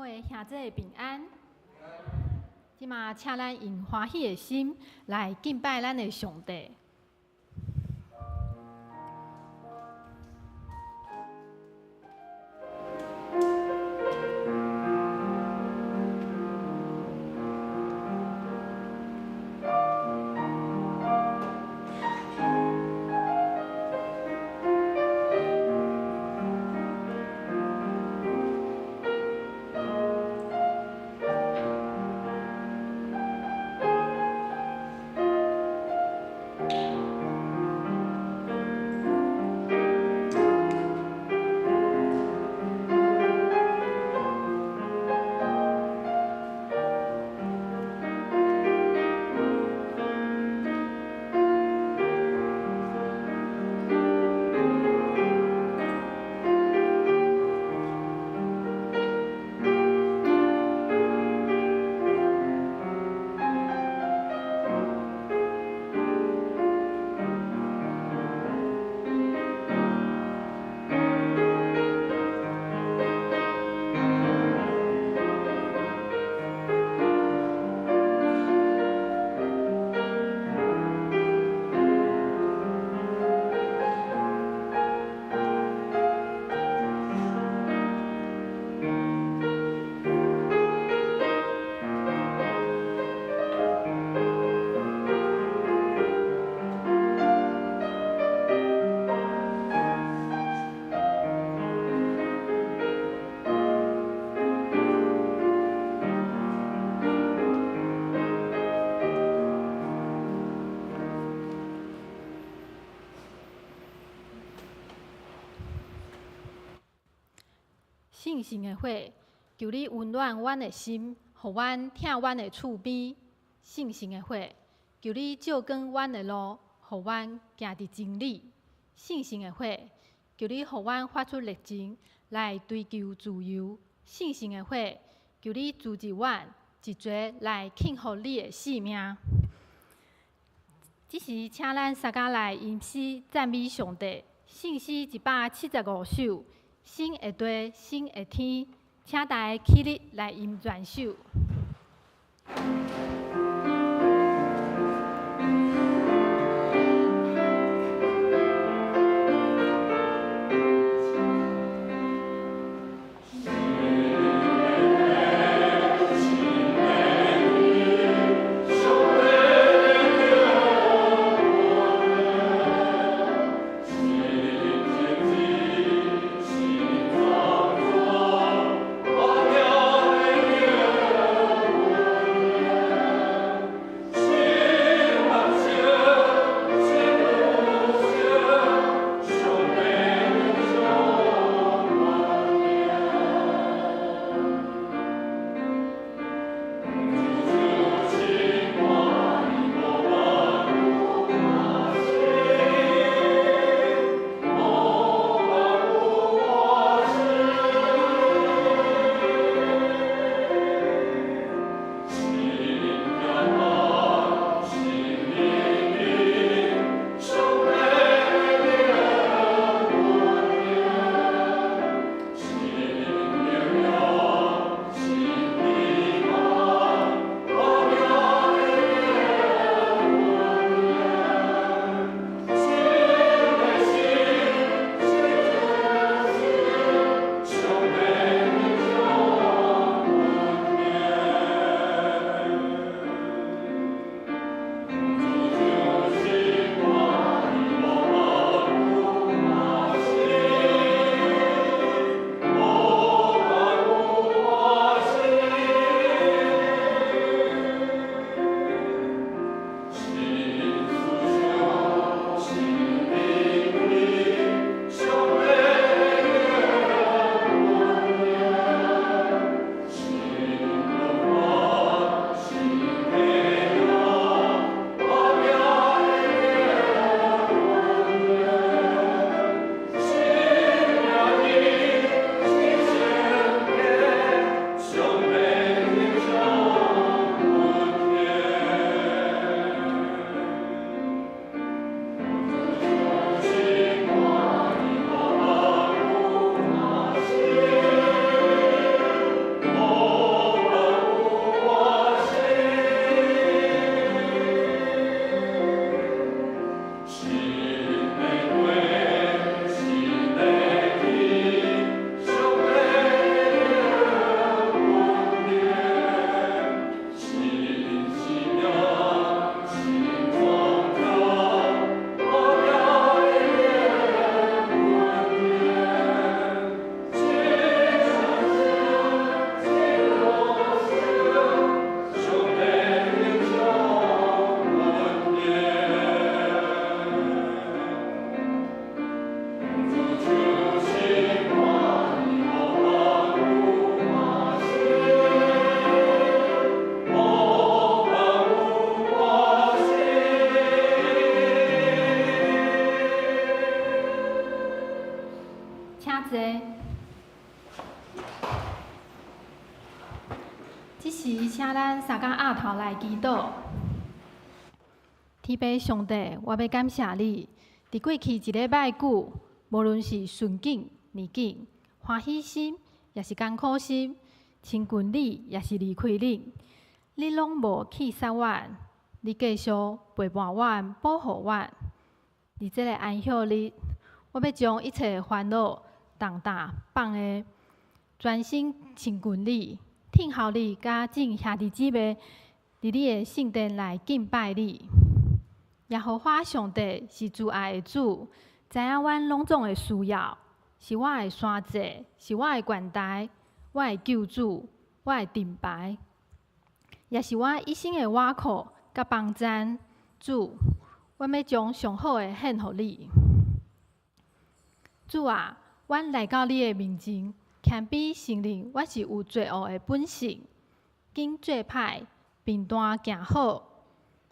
的兄姐平安。即马，请咱用欢喜的心来敬拜咱的上帝。信心的火，求你温暖阮的心，互阮疼阮的厝边。信心的火，求你照光阮的路，互阮行伫真理。信心的火，求你互阮发出热情来追求自由。信心的火，求你组织阮一齐来庆贺你的性命。这时，请咱三家来吟诗赞美上帝。信诗175首。心会地，心会天，请大家起立来吟全首。时，请咱三甲额头来祈祷。天父上帝，我要感谢你，伫过去一礼拜久，无论是顺境、逆境、欢喜心，也是艰苦心，亲近你，也是离开你，你拢无弃杀阮，你继续陪伴阮、保护阮。伫这个安息日，我要将一切烦恼、重担放下，专心亲近你，听候你甲众兄弟姊妹伫你的圣殿来敬拜你。耶和华上帝是慈爱的主，知影阮拢总的需要，是我的山寨，是我的悬台，我的救主，我的盾牌，也是我一生的倚靠甲帮赞。主，我要将上好的献予你。主啊，阮来到你的面前，谦卑承认我是有罪恶的本性，经做歹，并单行好。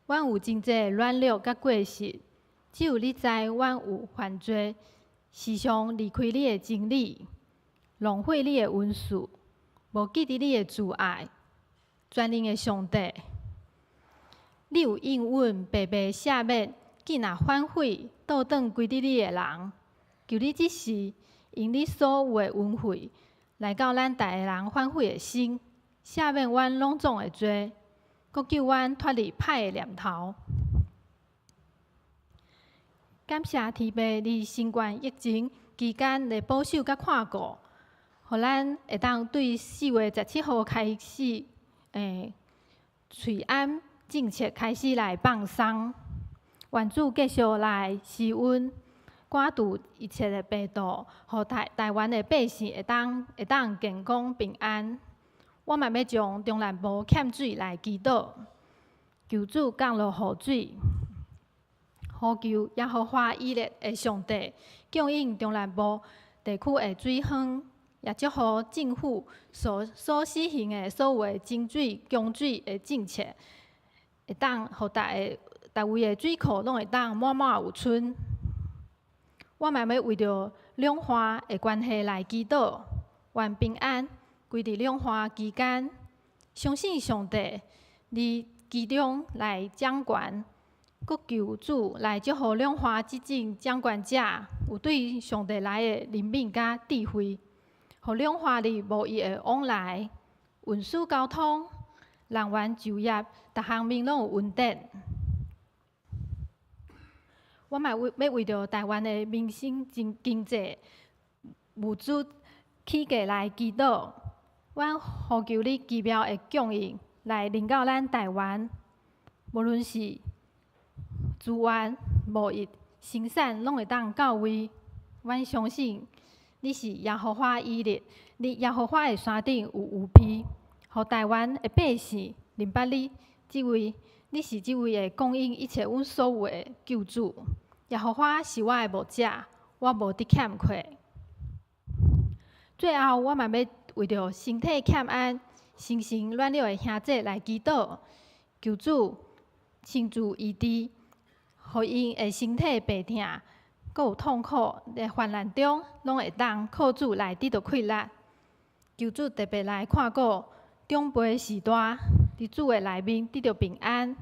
阮有真济软弱甲过失，只有你知阮有犯罪，时常离开你的真理，浪费你的恩赐，无记得你的慈爱。全能的上帝，你有应允白白赦免，既若反悔倒转归伫你的人，求你即时用你所有的恩惠，来到咱逐个人反悔的心，赦免阮拢总的罪。阁救阮脱离歹的念头。感谢天父，伫新冠疫情期间的保守甲看顾，互咱会当对4月17号开始，随安政策开始来放松。愿主继续来施恩，赶除一切的病毒，互台湾的百姓会当健康平安。我嘛要将中南部欠水来祈祷，求主降落雨水，呼求耶和华以色列的上帝供应中南部地区的水源，也祝福政府所施行的所有的净水、供水的政策，会当互逐位的水库拢会当满满有春。我嘛要为着两岸的关系来祈祷，愿平安。规伫两岸期间，相信上帝伫其中来掌权，阁求主来祝福两岸执政掌权者有对上帝来的灵敏甲智慧，互两岸里无异的往来、运输交通、人员就业，逐项面拢有稳定。我嘛要为着台湾的民生经济物资起价来祈祷。阮呼求你奇妙的供应来临到咱台湾，无论是资源、贸易、生产，拢会当到位。阮相信你是耶和华以色列，你耶和华的山顶有雨披，互台湾的百姓明白你是这位的供应一切阮所有的救主。耶和华是我的牧者，我无得欠缺。最后，我嘛要为着身体欠安、心神软弱的兄弟来祈祷，求主亲自医治，互因的身体病痛、阁有痛苦的患难中，拢会当靠主来得到快乐。求主特别来看顾长辈时代，伫主的内面得到平安。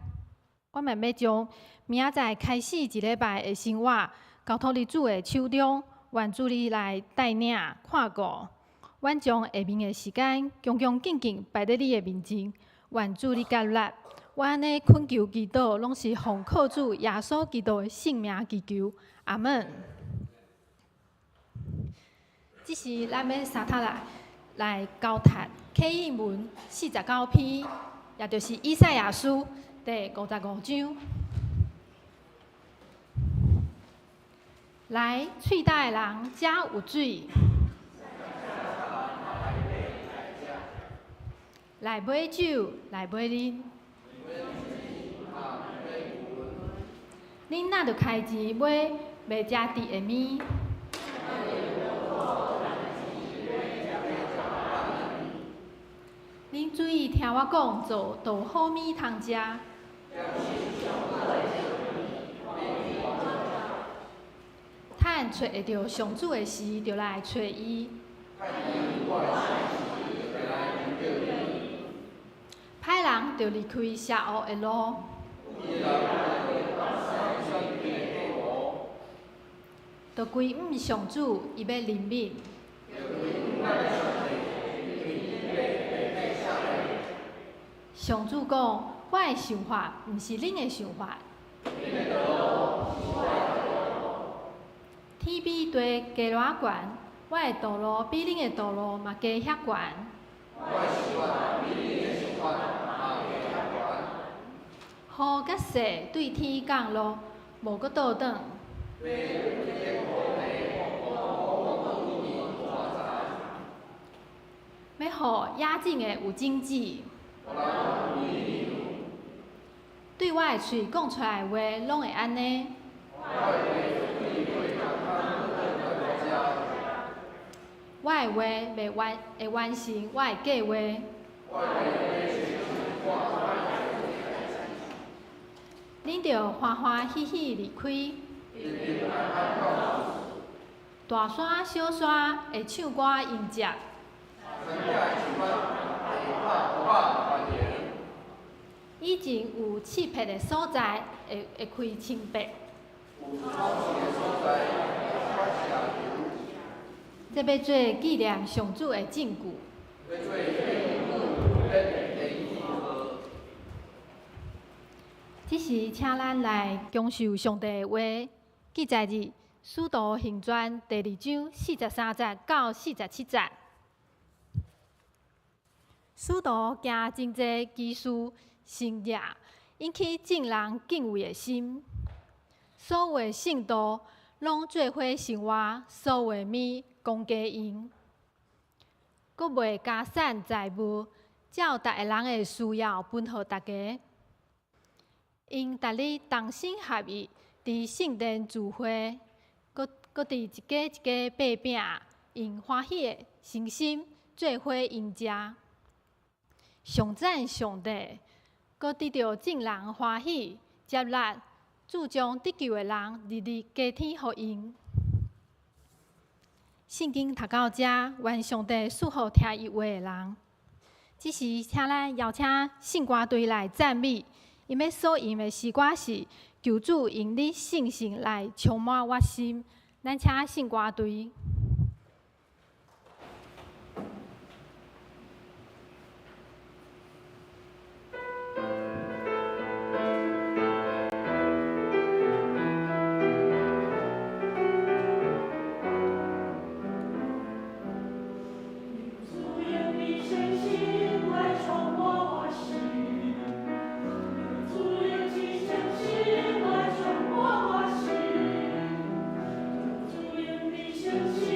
我嘛要将明仔载开始一礼拜的生活交托伫主的手中，愿主你来带领看顾。阮将下面的时间恭恭敬敬摆在你的面前，愿主你接纳。我安尼恳求祈祷，拢是奉靠主耶稣基督的圣名祈求，阿门。这是咱要三读来交读启应文49篇，也就是以赛亚书第55章。来，喙焦的人遮有水。来买酒，来买啉。恁若着开钱买袂食甜的面。恁注意听我讲，做好面通食。趁找会着上主的时，就来找伊。人就离开邪恶的路。就归毋上主，伊要怜悯。上主讲：我的想法毋是恁的想法。天比地加偌悬，我的道路比恁的道路嘛加遐悬。雨甲雪对天降落，无阁倒转。要互野种的有种子。对我的喙讲出来的话，拢会安尼。我的话会完成我的计划。恁着欢欢喜喜离开。大山小山会唱歌迎接。以前有刺鼻的所在会开清白。这要做纪念上主的证据。这时，请咱来恭受上帝的话，记载日《使徒行传》第2章43节到47节。使徒行真济奇事神迹，引起众人敬畏的心。所有的圣徒拢做伙生活，所有的物公家用，阁袂加散财物，照逐个人的需要分互大家。因逐日同心合意，伫圣殿聚会，阁伫一家一家擘饼，用欢喜的心做伙迎食。上赞上帝，阁得到众人欢喜接纳，主将得救的人日日加添予因。圣经读到这，愿上帝赐福听伊话的人。这时，请咱邀请圣歌队来赞美，因要所用的诗歌是“求主用你圣性来充满我心”。咱请圣歌队。相信。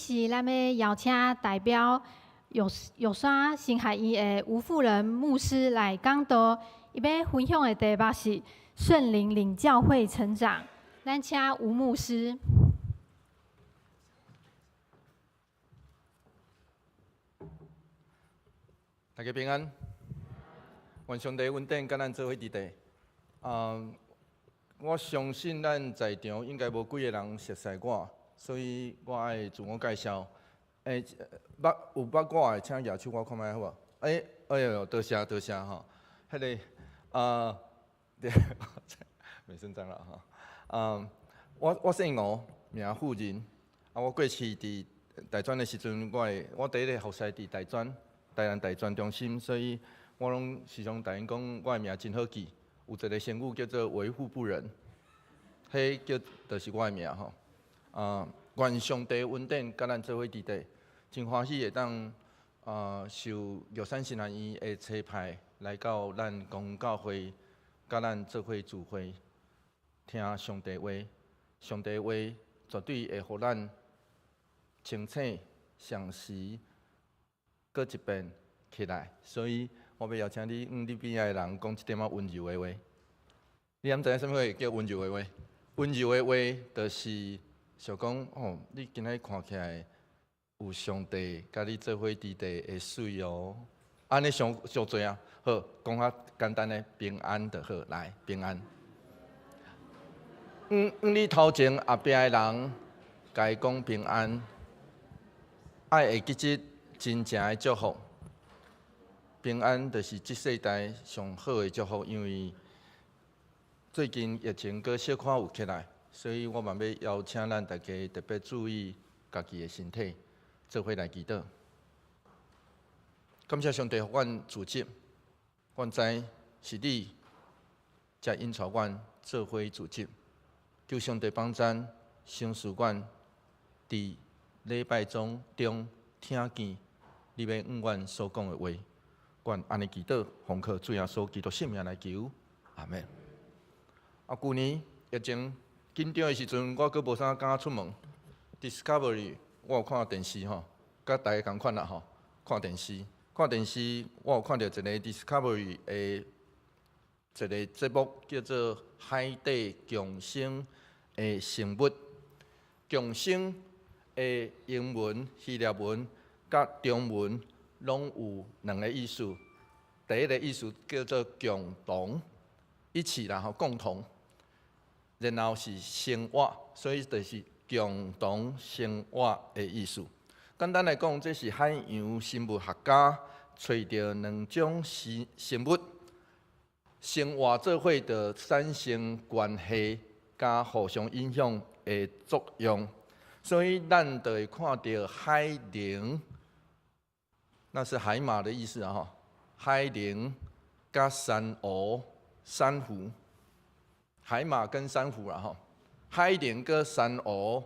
时咱要邀请代表玉山新海医的吴富仁牧师来讲道，伊要分享的题目是圣灵领教会成长。咱请吴牧师。大家平安，愿上帝稳定，甲咱做伙伫地。我相信咱在场应该无几个人熟悉我，所以我爱自我介绍。有捌我的，请举手我看卖好无？哎呦，多谢多谢吼。迄个对，袂算脏啦吼。我姓吴，名富仁。我过去伫大专的时阵，我第一个服侍伫大专。台南大专中心，所以我拢时常同因讲，我的名真好记。有一个成语叫做为富不仁，迄就是我的名吼。愿上帝稳定，甲咱做伙伫地，真欢喜会当受玉山新南医的差派来到咱公教会，甲咱做伙聚会，听上帝话。上帝话绝对会互咱清醒、详实。过一遍起来，所以我要邀请你，你边仔的人讲一点仔温柔的话。你敢知影啥物话叫温柔的话？温柔的话，就是想讲哦，你今仔看起来有上帝甲你做伙伫地会水哦。安尼上济啊，好，讲较简单的平安就好，来平安。你头前后壁的人，甲伊讲平安，爱会记即。真正的祝福，平安就是这世代上好的祝福。因为最近疫情搁小可有起来，所以我嘛要邀请咱大家特别注意家己的身体，做伙来祈祷。感谢上帝，互阮自责，阮知是你才引导阮做伙自责，求上帝帮咱成事阮伫礼拜中听见。你要永远所讲的话，愿安尼祈祷，奉靠主耶稣基督圣名来求，阿门。去年疫情紧张的时阵，我阁无啥敢出门。Discovery 我有看电视吼，甲大家共款啦吼，看电视，我有看到一个 Discovery 的一个节目，叫做《海底共生的生物》。共生的英文、希腊文。甲中文拢有两个意思，第一个意思叫做共同，一起然后共同，然后是生活，所以就是共同生活的意思。简单来讲，这是海洋生物学家找到两种生物生活做伙的产生关系，加互相影响的作用，所以咱就会看到海灵。那是海马的意思啊！哈，海灵加珊瑚、珊瑚，海马跟珊瑚啊！哈，海灵跟珊瑚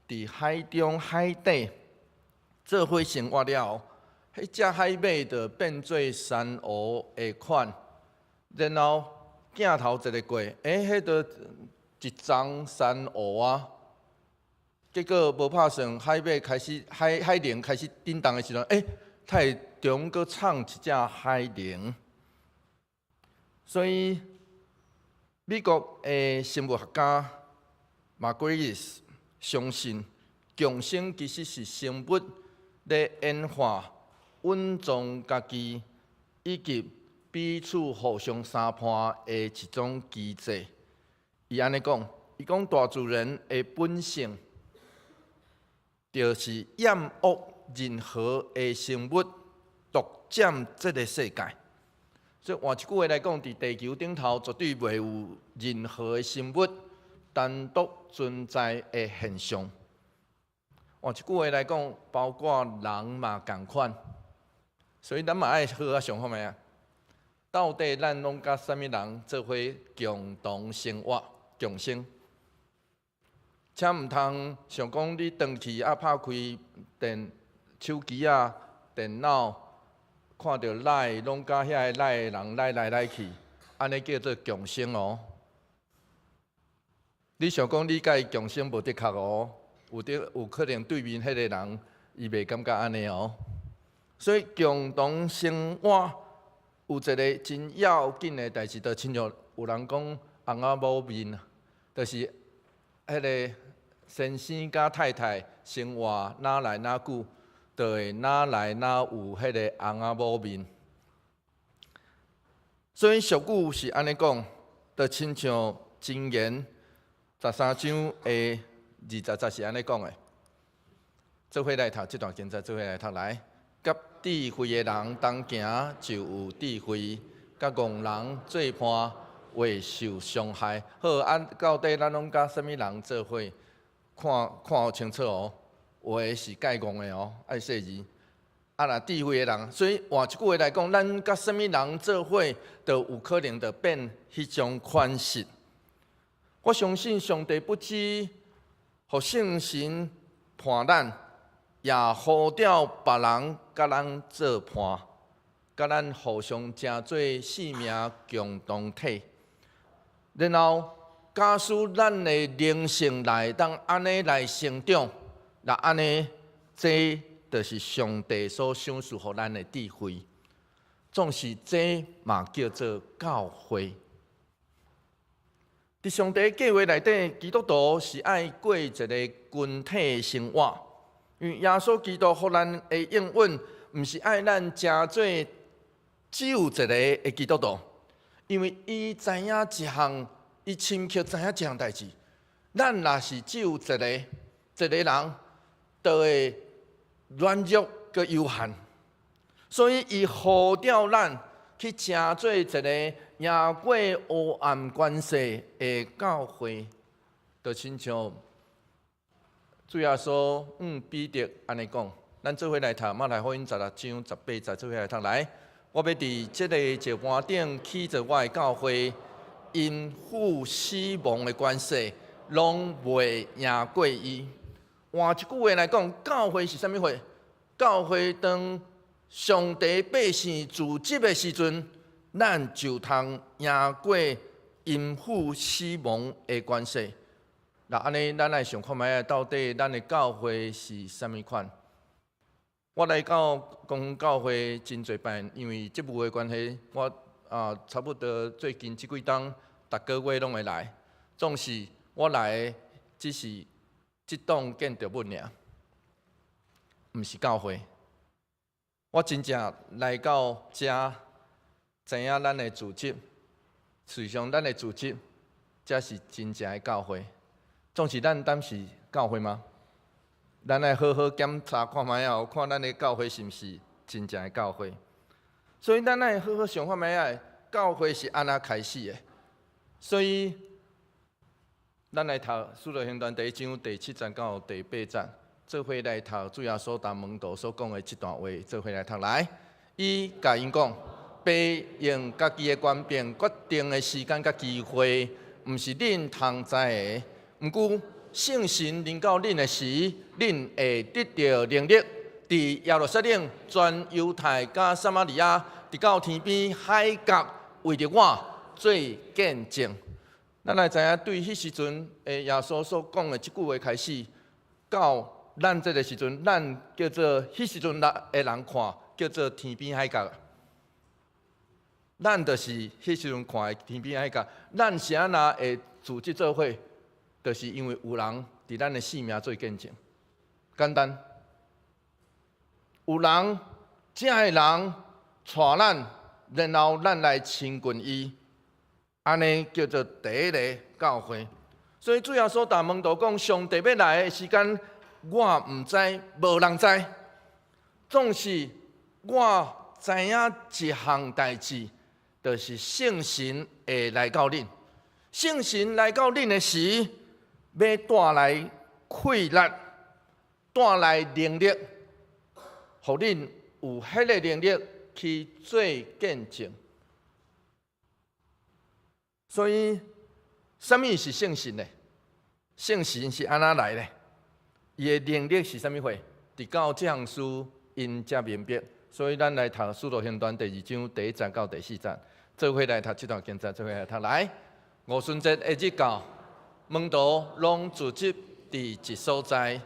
伫海中海底做伙生活了后，迄只海马就变做珊瑚的款，然后镜头一个过，迄个一丛珊瑚啊！结果无拍算，海马开始海灵开始叮当的时阵，太中阁藏一只海灵，所以美国的生物学家马圭里斯相信，共生其实是生物咧演化、稳重家己以及彼此互相相伴的一种机制。伊安尼讲，伊讲大自然的本性就是厌恶任何的生物独占这个世界，所以换一句话来讲，伫地球顶头绝对袂有任何的生物单独存在的现象。换一句话来讲，包括人嘛共款，所以咱嘛爱好想看觅啊，到底咱拢甲啥物人做伙共同生活、共生？请毋通想讲你转去拍开手机啊、电脑，看到赖拢甲遐个赖的人来去，安尼叫做共生哦。你想讲你甲伊共生无得确哦，有可能对面迄个人伊袂感觉安尼哦。所以共同生活有一个真要紧的代志，就亲像有人讲翁仔某面，就是迄个先生甲太太生活哪来哪久，就会哪来哪有迄个翁仔某面。所以俗语是安尼讲，就亲像箴言13章的20节是安尼讲的。做伙来读这段经节，做伙来读来。甲智慧的人同行就有智慧，甲戆人做伴会受伤害。好，到底咱拢甲什么人做伙？看好清楚哦，话是介戆的哦，爱细字。若智慧的人，所以换一句话来讲，咱甲什么人做伙，就有可能就变迄种款式。我相信上帝不止互圣神伴咱。也呼召别人甲咱做伴，甲咱互相成做性命共同体，然后假使咱的灵性来当安尼来成长，那安尼这就是上帝所赏赐予咱的智慧。总是这嘛叫做教会。伫上帝计划内底，基督徒是爱过一个群体生活。因为耶稣基督互咱的应允，毋是爱咱诚做只有一个的基督徒，因为伊知影一项，伊深刻知影一项代志。咱若是只有一个人，就会软弱佮有限，所以伊呼召咱去诚做一个赢过黑暗关系的教会，就亲像。主耶稣彼得安尼讲，咱做伙来读马太福音16章18节，做伙来读来。我要伫即个石盘顶起着我的教会，因父死亡的关系，拢袂赢过伊。换一句话来讲，教会是啥物货？教会当上帝百姓自执的时阵，咱就通赢过因父死亡的关系。那安尼，咱来想看觅到底咱的教会是啥物款？我来到公园教会真侪摆，因为职务的关系，我差不多最近即几冬，逐个月拢会来。总是我来的只是即栋建筑物尔，毋是教会。我真正来到遮，知影咱的组织，事实上咱的组织，才是真正的教会。总是咱当是教会吗？咱来好好检查看觅啊，看咱的教会是毋是真正的教会。所以咱来好好想看觅啊，教会是安怎开始的？所以咱来读《使徒行传》第1章第7节到第8节，做伙来读主耶稣当门徒所讲的这段话，做伙来读来。伊甲因讲，别用家己的权柄决定的时间甲机会，毋是恁通知的。毋过，圣神临到恁的时，恁会得到能力，伫耶路撒冷、全犹太甲撒玛利亚，直到天边海角，为着我做见证。咱来知影，对迄时阵耶稣所讲的即句话开始，到咱这个时阵，咱叫做迄时阵的人看，叫做天边海角。咱就是迄时阵看的天边海角。咱是安那会组织做伙？就是因为有人伫咱的性命做见证，简单。有人正的人带咱，然后咱来亲近伊，安尼叫做第一个教会。所以主要所大门徒讲，上帝要来的时间，我毋知，无人知。总是我知影一项代志，就是圣神会来到恁。圣神来到恁的时，要带来快乐，带来能力，互恁有迄个能力去做见证。所以，什么是圣神呢？圣神是安怎来的？伊的能力是啥物货？直到这项事因才明白。所以，咱来读《使徒行传》第2章第1节到第4节，做伙来读这段经节，做伙来读来。五旬节的日到。门徒拢聚集伫伫一所在，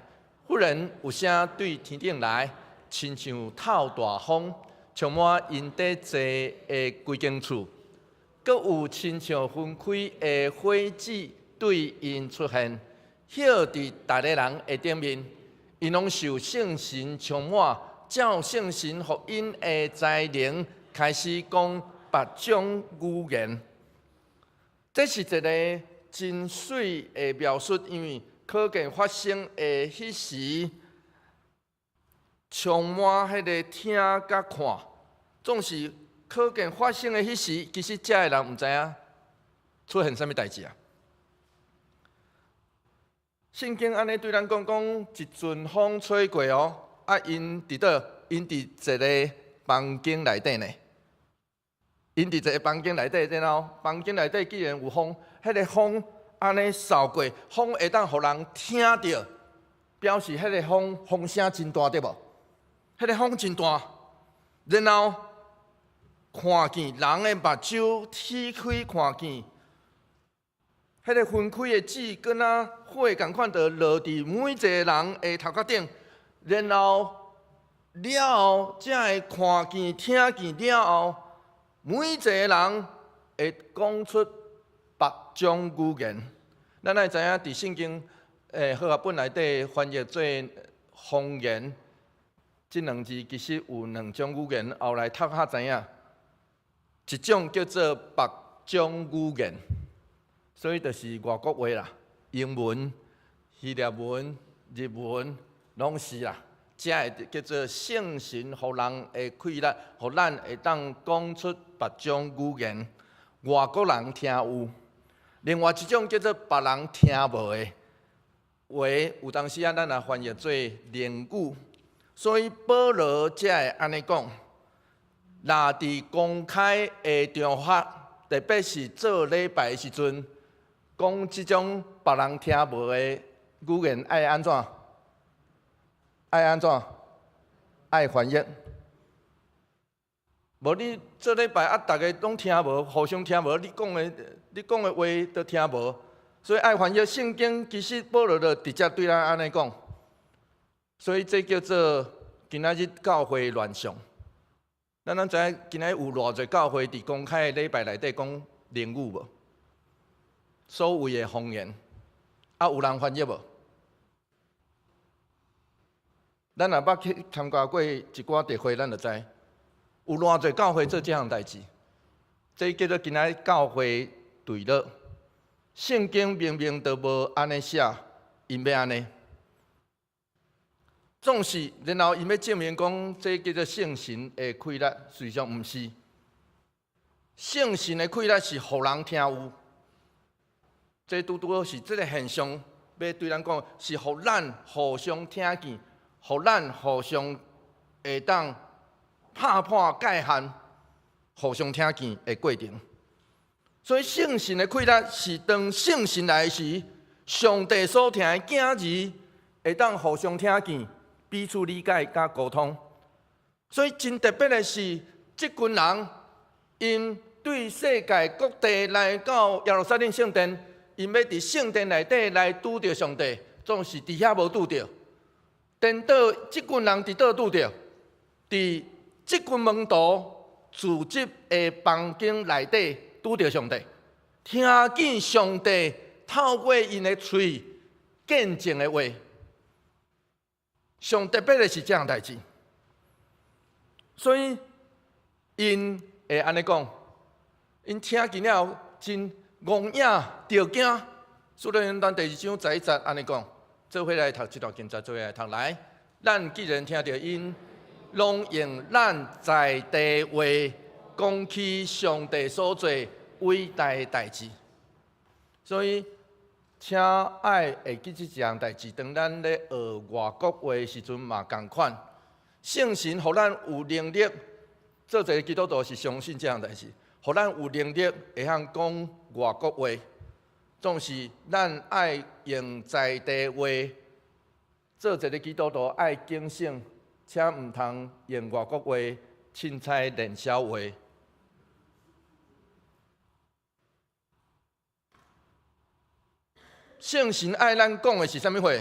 忽然有声对天顶来，亲像透大风，充满因底坐的规间厝。阁有亲像分开的火指对因出现，晓伫逐个人的顶面，因拢受圣神充满，照圣神福音的才能，开始讲别种语言。这是一个真水的描述，因为可见发生的迄时，充满迄个听甲看，总是可见发生的迄时，其实遮的人毋知影出现啥物代志啊。圣经安尼对咱讲，一阵风吹过哦，因伫倒？因伫一个房间内底呢。因伫一个房间内底，然后房间内底既然有风，迄个风安尼扫过，风会当互人听到，表示迄个风声真大，对无？迄个风真大，然后看见人的目睭踢开看见，迄个分开的纸跟那火共款，就落伫每一个人的头壳顶，然后才会看见、听见了后。每一个人会讲出别种语言，咱会知影伫圣经和合本内底翻译做方言，这两字其实有两种语言。后来读下知影，一种叫做别种语言，所以就是外国话啦，英文、希腊文、日文拢是啦。这会叫做圣神，互人会开力，互咱会当讲出别种语言，外国人听有；另外一种叫做别人听无的话，有当时咱也翻译做灵语。所以保罗才会安尼讲，若伫公开的场合，特别是做礼拜的时阵，讲即种别人听无的语言，爱安怎？爱安怎？爱翻译。无你做礼拜大家拢听无，互相听无，你讲的话都听无，所以爱翻译。圣经其实保罗就直接对咱安尼讲，所以这叫做今仔日教会乱象。咱知影今仔有偌侪教会伫公开的礼拜内底讲灵语无？所谓的方言，有人翻译无？咱若捌去参加过一寡聚会，咱就知有偌侪教会做这项代志。这叫做今仔教会对了。圣经明明都无安尼写，因要安尼。总是，然后因要证明讲，这叫做圣神的开力，实际上毋是。圣神的开力是互人听有，这拄拄是这个现象，要对咱讲，是互咱互相听见。互咱互相会当拍破界限，互相听见的过程。所以圣神的开力是当圣神来时，上帝所听的囝儿会当互相听见，彼此理解甲沟通。所以真特别的是，这群人因对世界各地来到耶路撒冷圣殿，因要伫圣殿内底来拄着上帝，总是伫遐无拄着。颠倒，即群人伫倒拄着？伫即群门徒自集的房间内底拄着上帝，听见上帝透过因的喙见证的话。上特别的是这样代志，所以因会安尼讲，因听见了真戆影着惊。所以咱第2章11节安尼讲。做伙来读这段经节，做伙来读来。咱既然听到因，拢用咱在地话讲起上帝所做伟大的代志。所以，请爱会记这项代志。当咱咧学外国话的时阵嘛同款。圣神互咱有能力，做一个基督徒是相信这项代志，互咱有能力会晓讲外国话。总是咱爱用在地话，做一个基督徒爱警醒，且毋通用外国话凊彩练小话。圣神爱咱讲的是啥物货？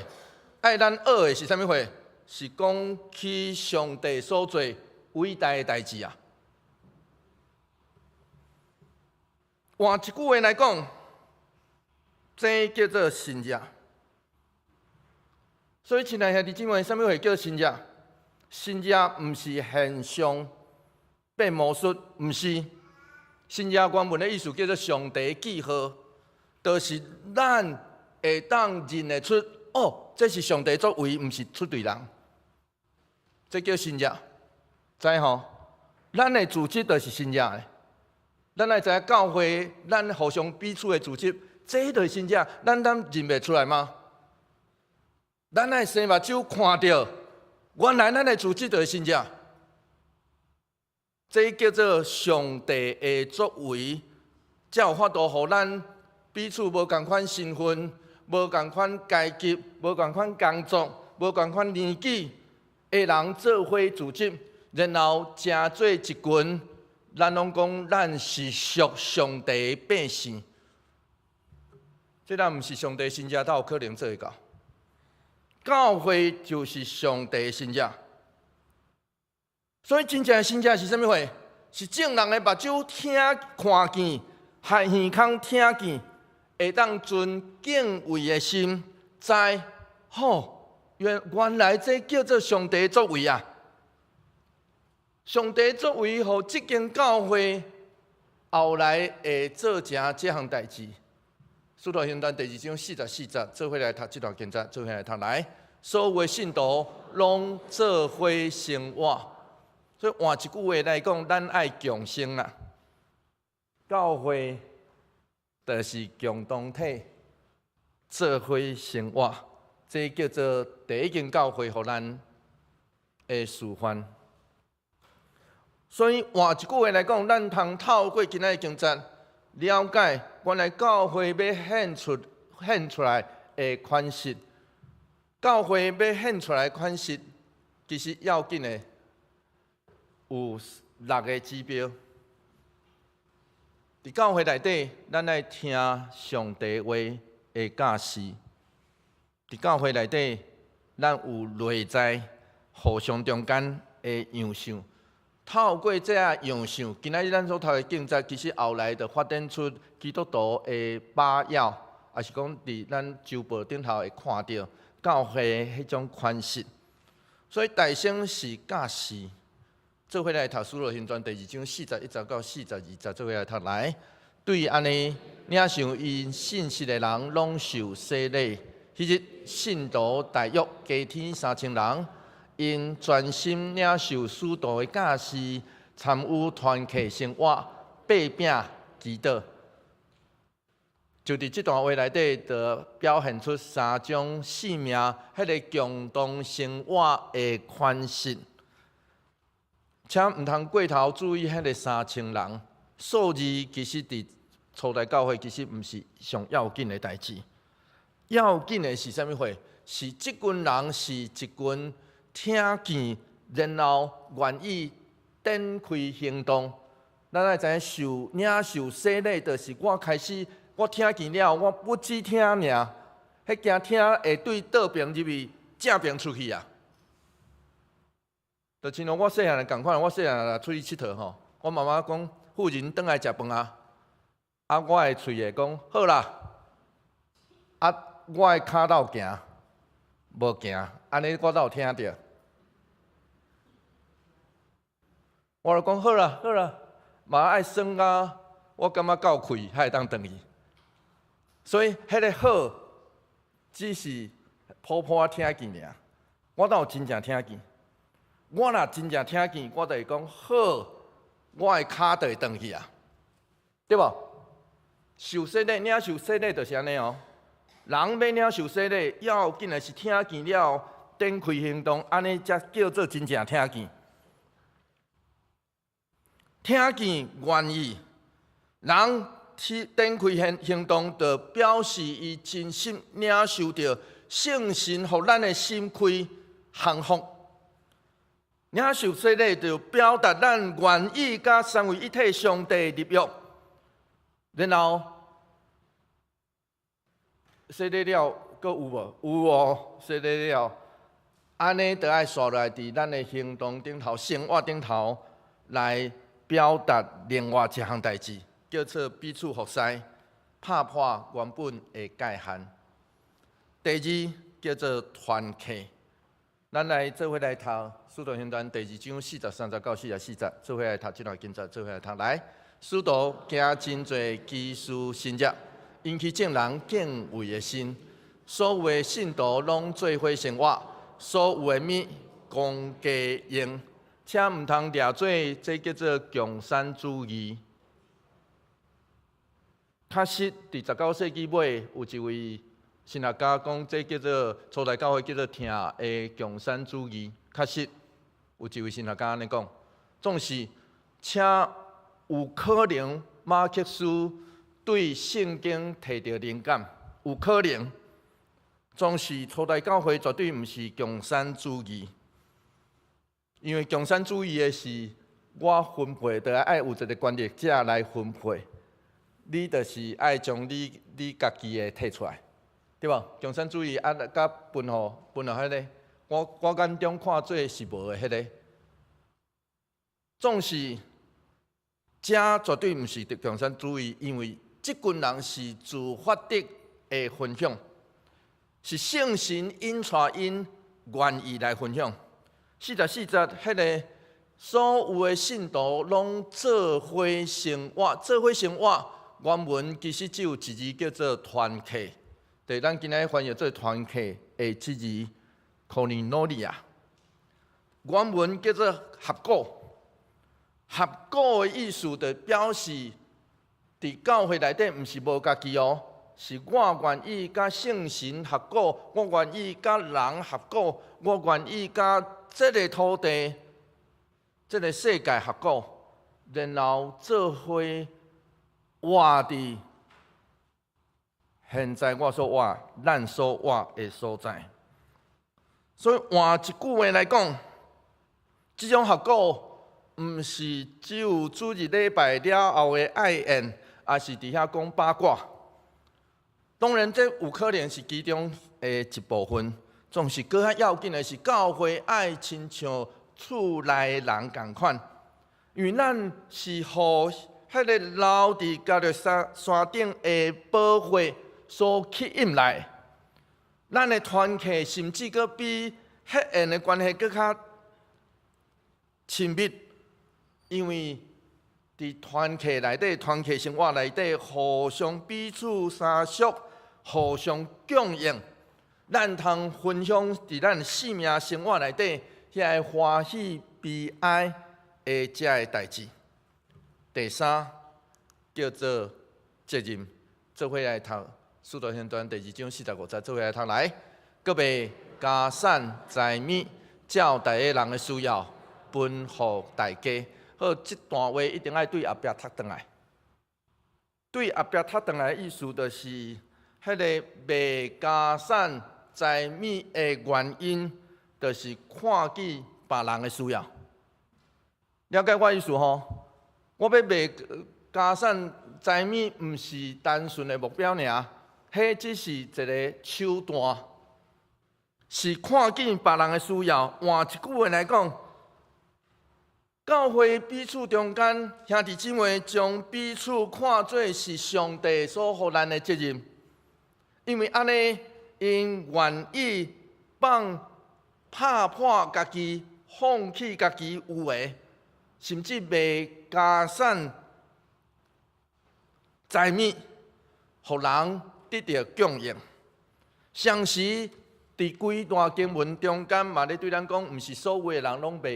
爱咱学的是啥物货？是讲起上帝所做伟大的代志啊！换一句话来讲，这叫做信仰。所以，亲爱兄弟姊妹，啥物货叫信仰？信仰毋是现象变魔术，毋是。信仰原文的意思叫做上帝记号，就是咱会当认得出，哦，这是上帝作为，毋是出对人。这叫信仰，知吼？咱的组织就是信仰的。咱来知影教会，咱互相彼此的组织，这就是信仰。咱认袂出来吗？咱爱生目睭看到，原来咱的组织就是信仰。这叫做上帝的作为，才有法度，互咱彼此无共款身份、无共款阶级、无共款工作、无共款年纪的人做伙组织，然后成做一群。咱拢讲，咱是属上帝的百姓。这咱毋是上帝的信仰，才有可能做会到。教会就是上帝的信仰。所以真正的信仰是啥物货？是正人的目睭听看见，还耳孔听见，会当存敬畏的心，知原来这叫做上帝的作为啊！上帝作为，互这间教会后来会做成这项代志。使徒行传第2章44节，做伙来读这段经节，做伙来读来。所有的信徒拢做伙生活。所以换一句话来讲，咱爱共生啦。教会就是共同体，做伙生活，这叫做第一间教会，互咱的示范。所以换一句话来讲，咱通透过今仔的经节，了解原来教会要显出来的款式。教会要显出来的款式，其实要紧的有6个指标。伫教会内底，咱爱听上帝话的教示；伫教会内底，咱有内在互相中间的样相。透过这样相，今仔日咱所读的经节，其实后来就发展出基督徒的把要，也是讲伫咱周报顶头会看到教会的迄种款式。所以大声是教示，做伙来读《使徒行传》第2章41节到42节，做伙来读来。对安尼领受因信息的人，拢受洗礼。迄日信徒大约加添3000人。因专心领受使徒的教示，参与团契生活，八饼祈祷。就伫这段话内底，就表现出3种性命，迄个共同生活的款式。请毋通过头注意迄个3000人数字，其实伫初代教会其实毋是上要紧的代志。要紧的是啥物货？是这群人是一群。听见，然后愿意展开行动。咱爱知影领受洗礼，就是我开始，我听见了，我不只听尔，迄件听会对倒边入去，正边出去啊。就亲像我细汉共款，我细汉出去佚佗吼，我妈妈讲妇人转来食饭啊，我的喙会讲好啦，我的骹斗行，无行，安尼我才有听着。我就讲好啦，好啦，嘛爱算啊，我感觉够开，还会当转去。所以迄个好，只是普普听见尔，我哪有真正听见？我若真正听见，我就会讲好，我的骹就会转去啊，对无？受洗礼，领受洗礼就是安尼哦。人要领受洗礼，要紧的是听见了，展开行动，安尼才叫做真正听见。听见愿意，人展开行动，就表示伊真心领受到圣神，互咱的心开幸福。领受洗礼就表达咱愿意甲三位一体上帝立约，然后洗礼了，阁有无？有哦，洗礼了。安尼就爱刷来伫咱的行动顶头、生活顶头来表达另外一项代志，叫做彼此服侍，拍破原本的界限。第二叫做团契。咱来做伙来读《使徒行传》第2章40、39到44节，做伙来读这段经节，做伙来读。来，使徒行真侪奇事神迹，引起众人敬畏的心。所有的信徒拢做伙生活，所有的物公家用，且毋通掠做，这叫做共产主义。确实，伫19世纪尾有一位神学家讲，这叫做初代教会叫做听的共产主义。确实，有一位神学家安尼讲，总是且有可能马克思对圣经摕到灵感，有可能，总是初代教会绝对毋是共产主义，因为共产主义的是我分配，就爱有一个权力者来分配，你就是爱将你家己的摕出来。对无？共产主义甲分互迄个，我眼中看做是无的迄个，总是这绝对毋是共产主义，因为即群人是自发的分享，是圣神引带因愿意来分享。44节，迄个所有的信徒拢做伙生活，做伙生活。原文其实只有一字叫做团契。对，咱今仔翻译做团契的这字 ，koinonia， 原文叫做合果。合果的意思就表示，伫教会内底毋是无家己哦，是我愿意甲圣神合果，我愿意甲人合果，我愿意甲这个土地、这个世界合果，然后做伙活伫。现在我所活，咱所活的所在，所以换一句话来讲，这种合果毋是只有主日礼拜了后的爱宴，也是伫遐讲八卦。当然，这有可能是其中的一部分，总是更较要紧的是教会爱亲像厝内人共款，因为咱是互迄个留伫加勒山顶的宝血。所吸引来，咱的团契甚至阁比血缘的关系阁较亲密，因为伫团契内底、团契生活内底，互相彼此相属，互相供应，咱通分享伫咱生命生活内底遐欢喜悲哀的遮个代志。第三叫做责任，做伙来读。使徒行传第2章45节，做伙来读来，阁要加产财米，照大家人的需要，分互大家。好，这段话一定要对后壁读转来。对后壁读转来的意思，就是迄个卖加产财米的原因，就是看见别人的需要。了解我意思吼？我要卖加产财米，毋是单纯的目标尔。迄只是一个手段，是看见别人的需要。换一句话来讲，教会彼此中间兄弟姊妹将彼此看作是上帝所予咱的责任，因为安尼因愿意拍破家己，放弃家己有的，甚至卖家产财米，互人。得到供应，相时伫规段经文中间嘛咧对咱讲，毋是所有的人拢卖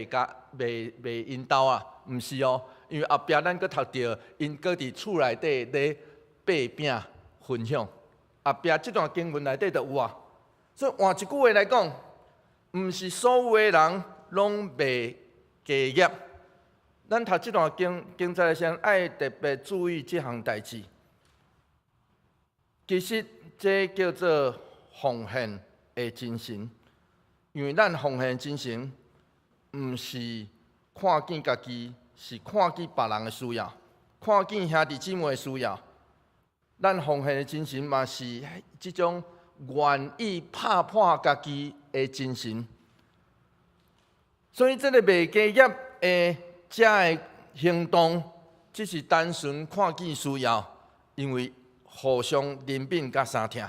因兜啊，毋是哦，因为后壁咱阁读到，因阁伫厝内底咧掰饼分享，后壁即段经文内底就有啊。所以换一句话来讲，毋是所有的人拢卖家业。咱读即段经节时，爱特别注意即项代志。其实这叫做奉献的精神，因为咱奉献精神，毋是看见家己，是看见别人的需要，看见兄弟姊妹的需要。咱奉献的精神嘛是即种愿意拍破家己的精神。所以，这个卖家业的这个行动，只是单纯看见需要，因为互相怜悯甲相疼，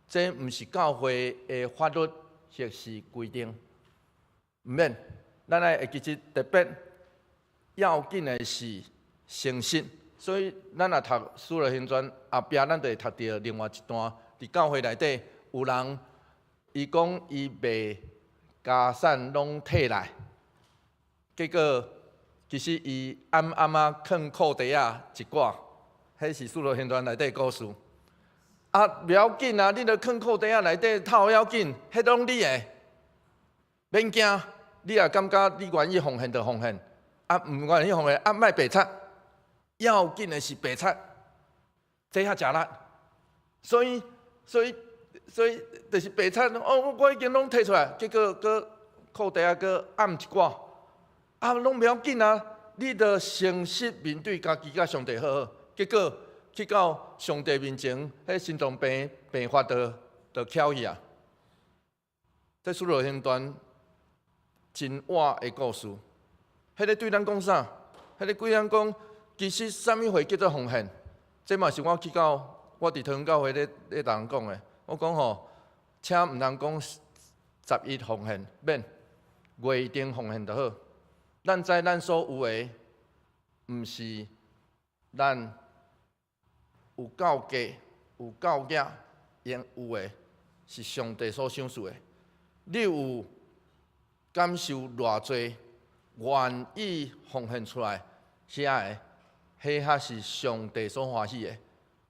这毋是教会的法律或是规定。毋免，咱来其实特别要紧的是诚实。所以，咱若读《使徒行传》后壁，咱就会读到另外一段，伫教会内底有人，伊讲伊卖家产拢摕来，结果其实伊暗啊囥裤袋啊一挂，迄是《使徒行传》内底故事。啊，不要紧啊，你著囥裤袋啊内底头要紧，迄拢你的，免惊。你若感觉你愿意奉献就奉献，啊，毋愿意奉献啊，莫白贼。要紧的是白贼，这较食力。所以就是白贼哦，我已经拢摕出来，结果搁裤袋啊搁暗一挂，啊，拢不要紧啊，你著诚实面对家己甲上帝好好，结果去到上帝面前，迄心脏病发就翘去啊。这使徒行传真活的故事，迄个对咱讲啥？迄个对咱讲，其实啥物货叫做奉献？这嘛是我去到我伫桃园教会咧人讲的。我讲吼，请毋通讲11奉献，免月定奉献就好。咱知咱所有的，毋是咱有够价、有够额，应有的是上帝所赏赐的。你有感受偌济，愿意奉献出来，遐个，迄还是上帝所欢喜的。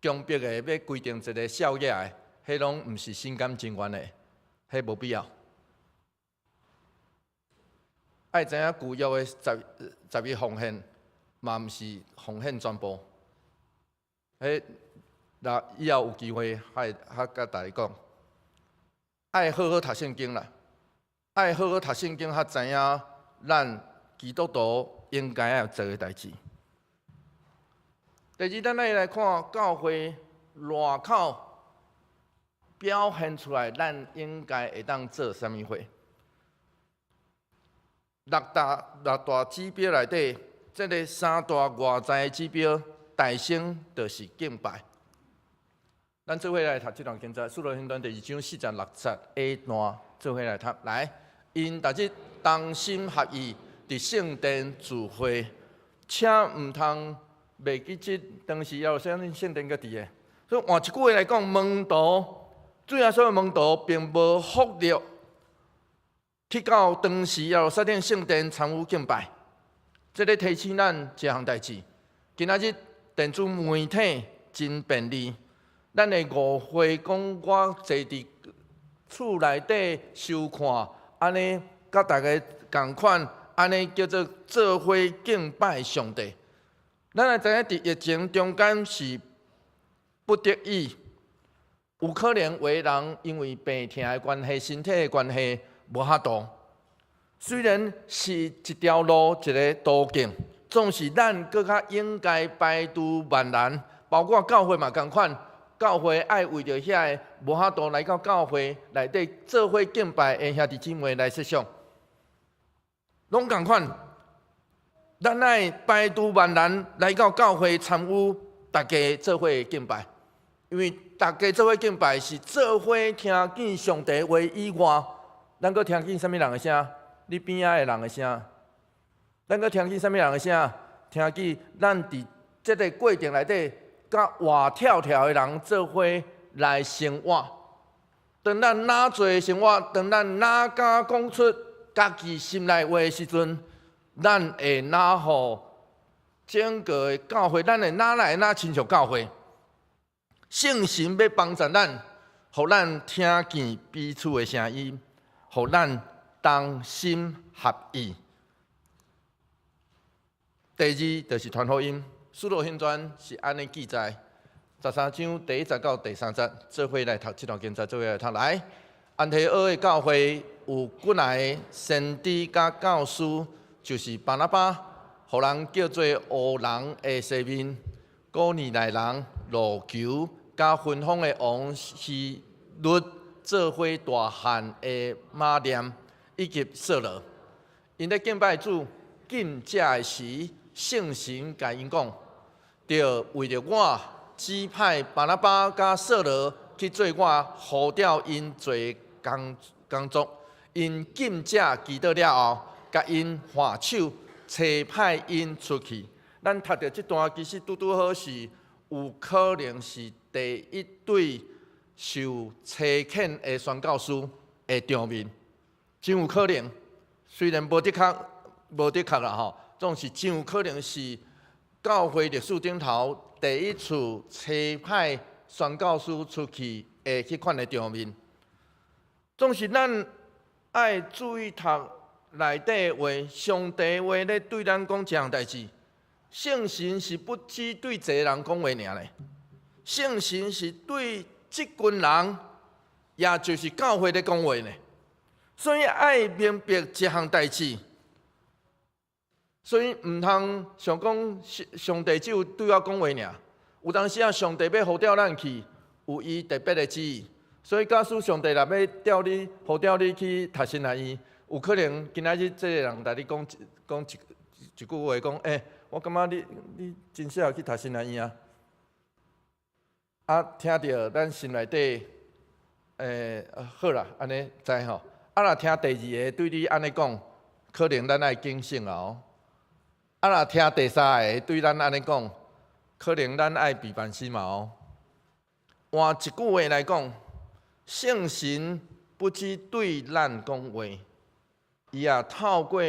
强迫的要规定一个少额的，迄拢毋是心甘情愿的，迄无必要。爱知影旧约的11奉献，嘛毋是奉献全部。迄若以后有机会，还甲大家讲，爱好好读圣经啦，爱好好读圣经，较知影咱基督徒应该要做的代志。第二，咱来看教会外口表现出来，咱应该会当做啥物货？六大指标内底，这个三大外在指标，大先就是敬拜。咱做伙来读这段经节，《使徒行传》第2章40-60A 段，做伙来读。来，因逐日同心合意，伫圣殿聚会，请毋通袂记即当时要相信圣殿个伫个。所以换一句话来讲，门徒主要所有门徒并无福利去到当时要设定圣殿参与敬拜。这个提醒咱一项代志，今仔日电子媒体真便利，咱的误会讲我坐伫厝内底收看，安尼甲大家共款，安尼叫做做伙敬拜上帝。咱也知影伫疫情中间是不得已，有可能有的人因为病痛的关系、身体的关系无法度。虽然是一条路、一个途径，总是咱更较应该排除万难，包括教会嘛共款。教会爱为着遐个无法度来到教会内底做伙敬拜的兄弟姊妹来设想，拢共款。咱爱排除万难来到教会参与大家做伙敬拜，因为大家做伙敬拜是做伙听见上帝话以外，咱搁听见啥物人的声？你边仔的人的声？咱搁听见啥物人的声？听见咱伫这个过程内底，甲活跳跳的人做伙来生活。当咱哪做生活，当咱哪敢讲出家己心内话的时阵，咱会哪互整个的教会，咱会哪来哪亲像教会。圣神要帮助咱，互咱听见彼此的声音，互咱同心合意。第二就是传福音，《使徒行传》是安尼记载，13章第1节到第3节，做伙来读这段经节，做伙来读。来，安提阿的教会有几来先知甲教师，就是巴拿巴，互人叫做乌人的西面，古尼来人路求，甲芬芳的王希律做伙大汉的马念以及色罗，因咧敬拜主禁食的时，圣神甲因讲，着为着我指派巴拿巴甲色罗去做我呼召因做工作，因禁食祈祷了后，甲因画手差派因出去。咱读到这段，其实拄拄好是有可能是第一对受差遣的宣教师的场面，真有可能。虽然无的确啦吼，总是真有可能是教会历史顶头第一次差派宣教师出去的迄款的场面。总是咱爱注意读内底话，上帝话咧对咱讲这项代志。圣神是不只对一个人讲话尔咧，圣神是对这群人，也就是教会咧讲话呢。所以爱明白这项代志，所以唔通想讲上帝只有对我讲话尔。有当时啊，上帝要呼召咱去，有伊特别的旨意。所以假使上帝若要调你、呼召你去读神学院，有可能今仔日这个人来你讲一句话，讲我感觉你真适合去读神学院啊！啊，听到咱心内底，好啦，安尼知吼。啊，若听第二个对你安尼讲，可能咱爱警醒啊哦。啊，若听第三个对咱安尼讲，可能咱爱避办心嘛哦。换一句话来讲，圣神不只对咱讲话，伊也透过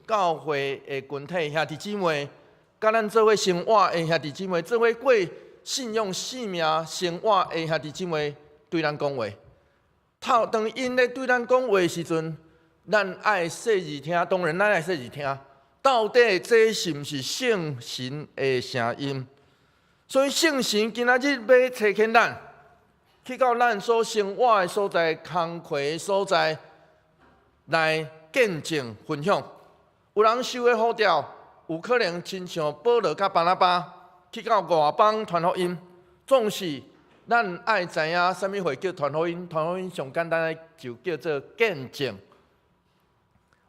教会的群体兄弟姊妹。甲咱做伙生活的兄弟姊妹，做伙过信仰生命生活的兄弟姊妹，对咱讲话。当因咧对咱讲话的时阵，咱爱细字听。当然，咱爱细字听。到底这是毋是圣神的声音？所以圣神今仔日要差遣咱，去到咱所生活的所在、工课的所在来见证分享。有人受的呼召。有可能亲像保罗甲巴拿巴去到外邦传福音，总是咱爱知影啥物会叫传福音。传福音上简单的就叫做见证。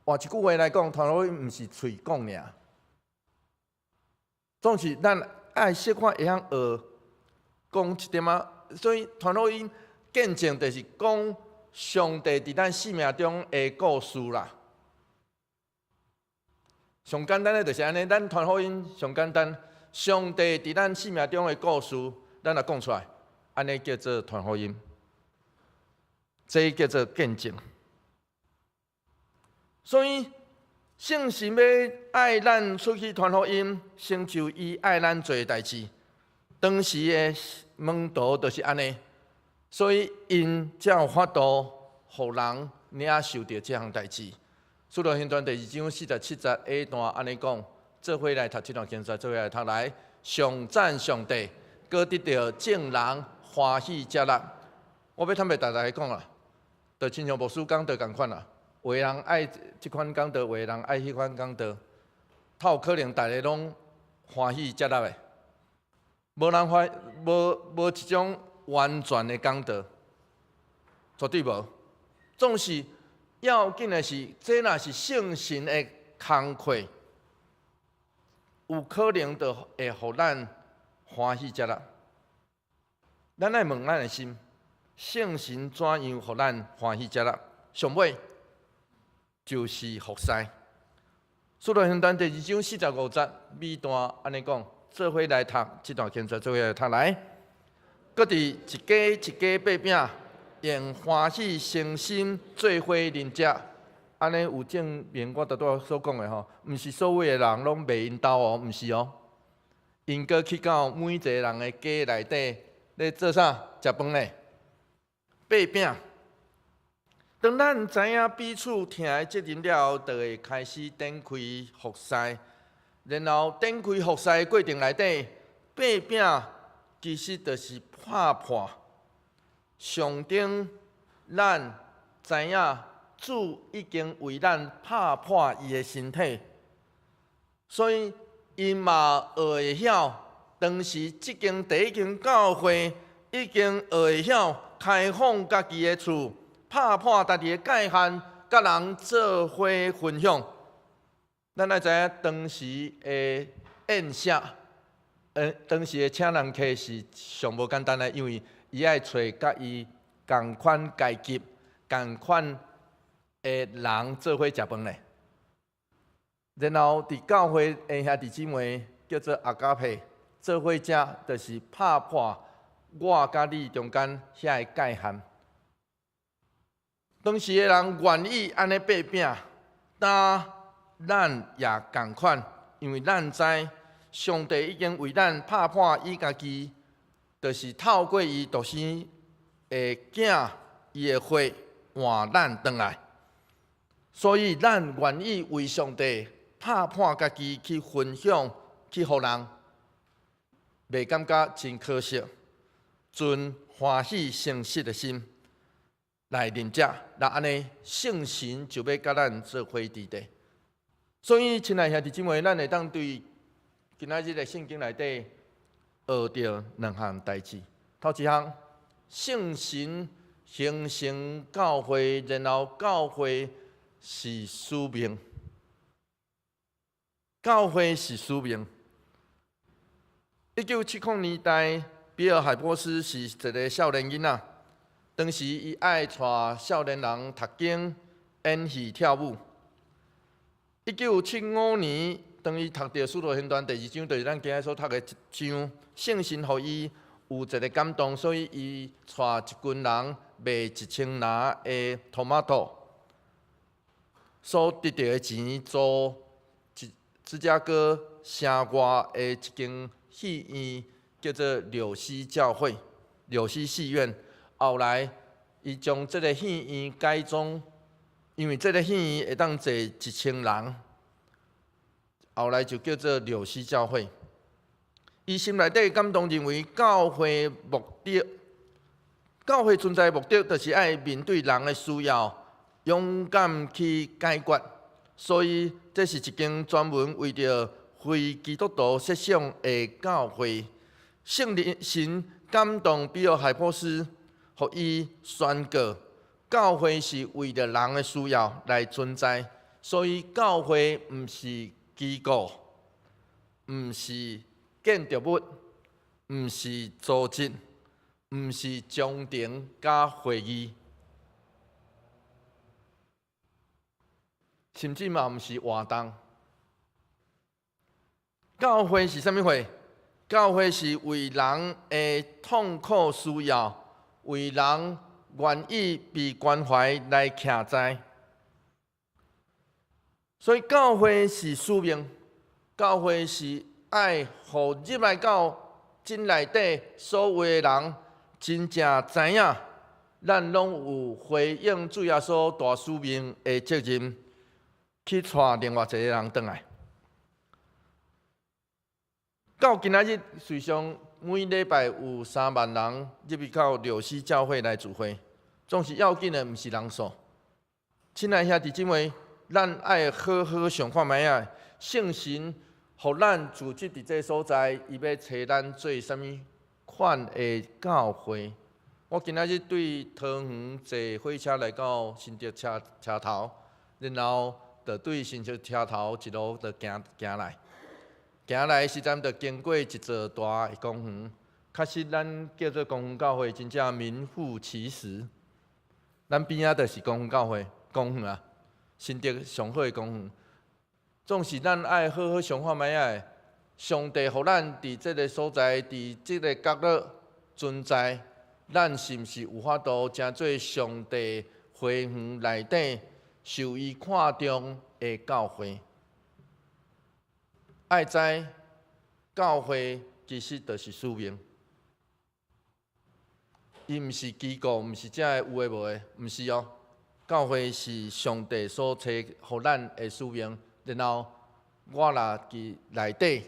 换一句话来讲，传福音毋是嘴讲尔，总是咱爱小可会晓学讲一点仔。所以传福音见证就是讲上帝伫咱生命中的故事啦。上简单的就是安尼，咱传福音上简单，上帝伫咱生命中的故事，咱来讲出来，安尼叫做传福音，这叫做见证。所以圣神要爱咱出去传福音，成就伊爱咱做的代志。当时的门徒就是安尼，所以因才有法度，互人领受到这项代志。使徒行传第2章47节 A 段安尼讲，做伙来读这段经节，做伙来读来，上赞上帝，搁得到众人欢喜接纳。我要坦白大家讲啦，就亲像牧师讲道共款啦，有的人爱这款讲道，有的人爱迄款讲道，透有可能大家拢欢喜接纳的，无人无一种完全的讲道，绝对无，总是。要紧的是，这若是圣神的工课，有可能就会互咱欢喜接纳。咱爱问咱的心，圣神怎样互咱欢喜接纳？上尾就是服侍。使徒行传第2章45节尾段安尼讲，做伙来读这段经节，做伙来读来。搁伫一家一家掰饼。用欢喜诚心做伙邻食，安尼有证明我拄拄所讲的吼，毋是所有的人拢袂因兜哦，毋是哦。因搁去到每一个人的家内底咧做啥？食饭咧，掰饼。当咱知影彼此听的责任了后，就会开始展开服侍，然后展开服侍的过程内底，掰饼其实就是拍破。上顶，咱知影主已经为咱拍破伊的身体，所以因嘛会晓当时即间第一间教会已经学会晓开放家己的厝，拍破家己的界限，甲人做伙分享。咱爱知影当时的宴舍，当时的请人客是上无简单的，因为伊爱找甲伊共款阶级、共款的人做伙食饭咧。然后伫教会的兄弟姊妹叫做阿加佩，做伙食就是拍破我甲你中间遐个界限。当时的人愿意安尼掰饼，但咱也共款，因为咱知上帝已经为咱拍破伊家己，就是透过伊独生的囝，伊的血换咱转来。所以咱愿意为上帝拍破家己去分享，去互人，袂感觉真可惜，存欢喜诚实的心来认食，那安尼圣神就要甲咱做伙伫地。所以，亲爱兄弟姊妹，咱会当对今仔日的圣经内底学到两项代志。头一项，圣神形成教会，然后教会是使命。教会是使命。1970年代，比尔海波斯是一个少年囡仔，当时伊爱带少年人读经、演戏、跳舞。1975年，当伊读到《使徒行传》第2章，就是咱今日所读的一章，圣神互伊有一个感动，所以伊带一群人卖1000拿的tomato，所得到的钱租芝加哥城外的一间戏院，叫做柳溪教会、柳溪戏院。后来，伊将这个戏院改装。因为这个戏院会当坐1000人，后来就叫做柳溪教会。伊心内底感动，认为教会存在的目的，就是爱面对人的需要，勇敢去解决。所以，这是一间专门为着非基督徒设想的教会。圣神感动比尔海波斯，予伊宣告。教会是为了人的需要来存在，所以教会毋是机构，毋是建筑物，毋是组织，毋是中庭加会议，甚至嘛毋是活动。教会是啥物会？教会是为人的痛苦需要，为人愿意被关怀来徛在，所以教会是使命，教会是爱互入来到真内底所有的人，真正知影，咱拢有回应主耶稣大使命的责任，去带另外一个人转来。到今仔日，随上每礼拜有3万人入去到柳溪教会来聚会。总是要紧的，毋是人数。亲爱兄弟姊妹，咱爱好好想看卖啊！圣神互咱组织伫这所在，伊要找咱做啥物款的教会？我今仔日对桃园坐火车来到新竹车头，然后就对新竹车头一路就行来。行来时阵，就经过一座大的公园。确实，咱叫做公园教会，真正名副其实。咱边仔就是公园教会，公园啊，新竹上好的公园。总是咱爱好好想看卖啊！上帝互咱伫这个所在，伫这个角落存在，咱是毋是有法度成做上帝花园内底受伊看重的教会？爱知教会其实就是使命。伊毋是机构，毋是只个有诶无诶，毋是哦。教会是上帝所赐互咱诶使命，然后我若伫内底，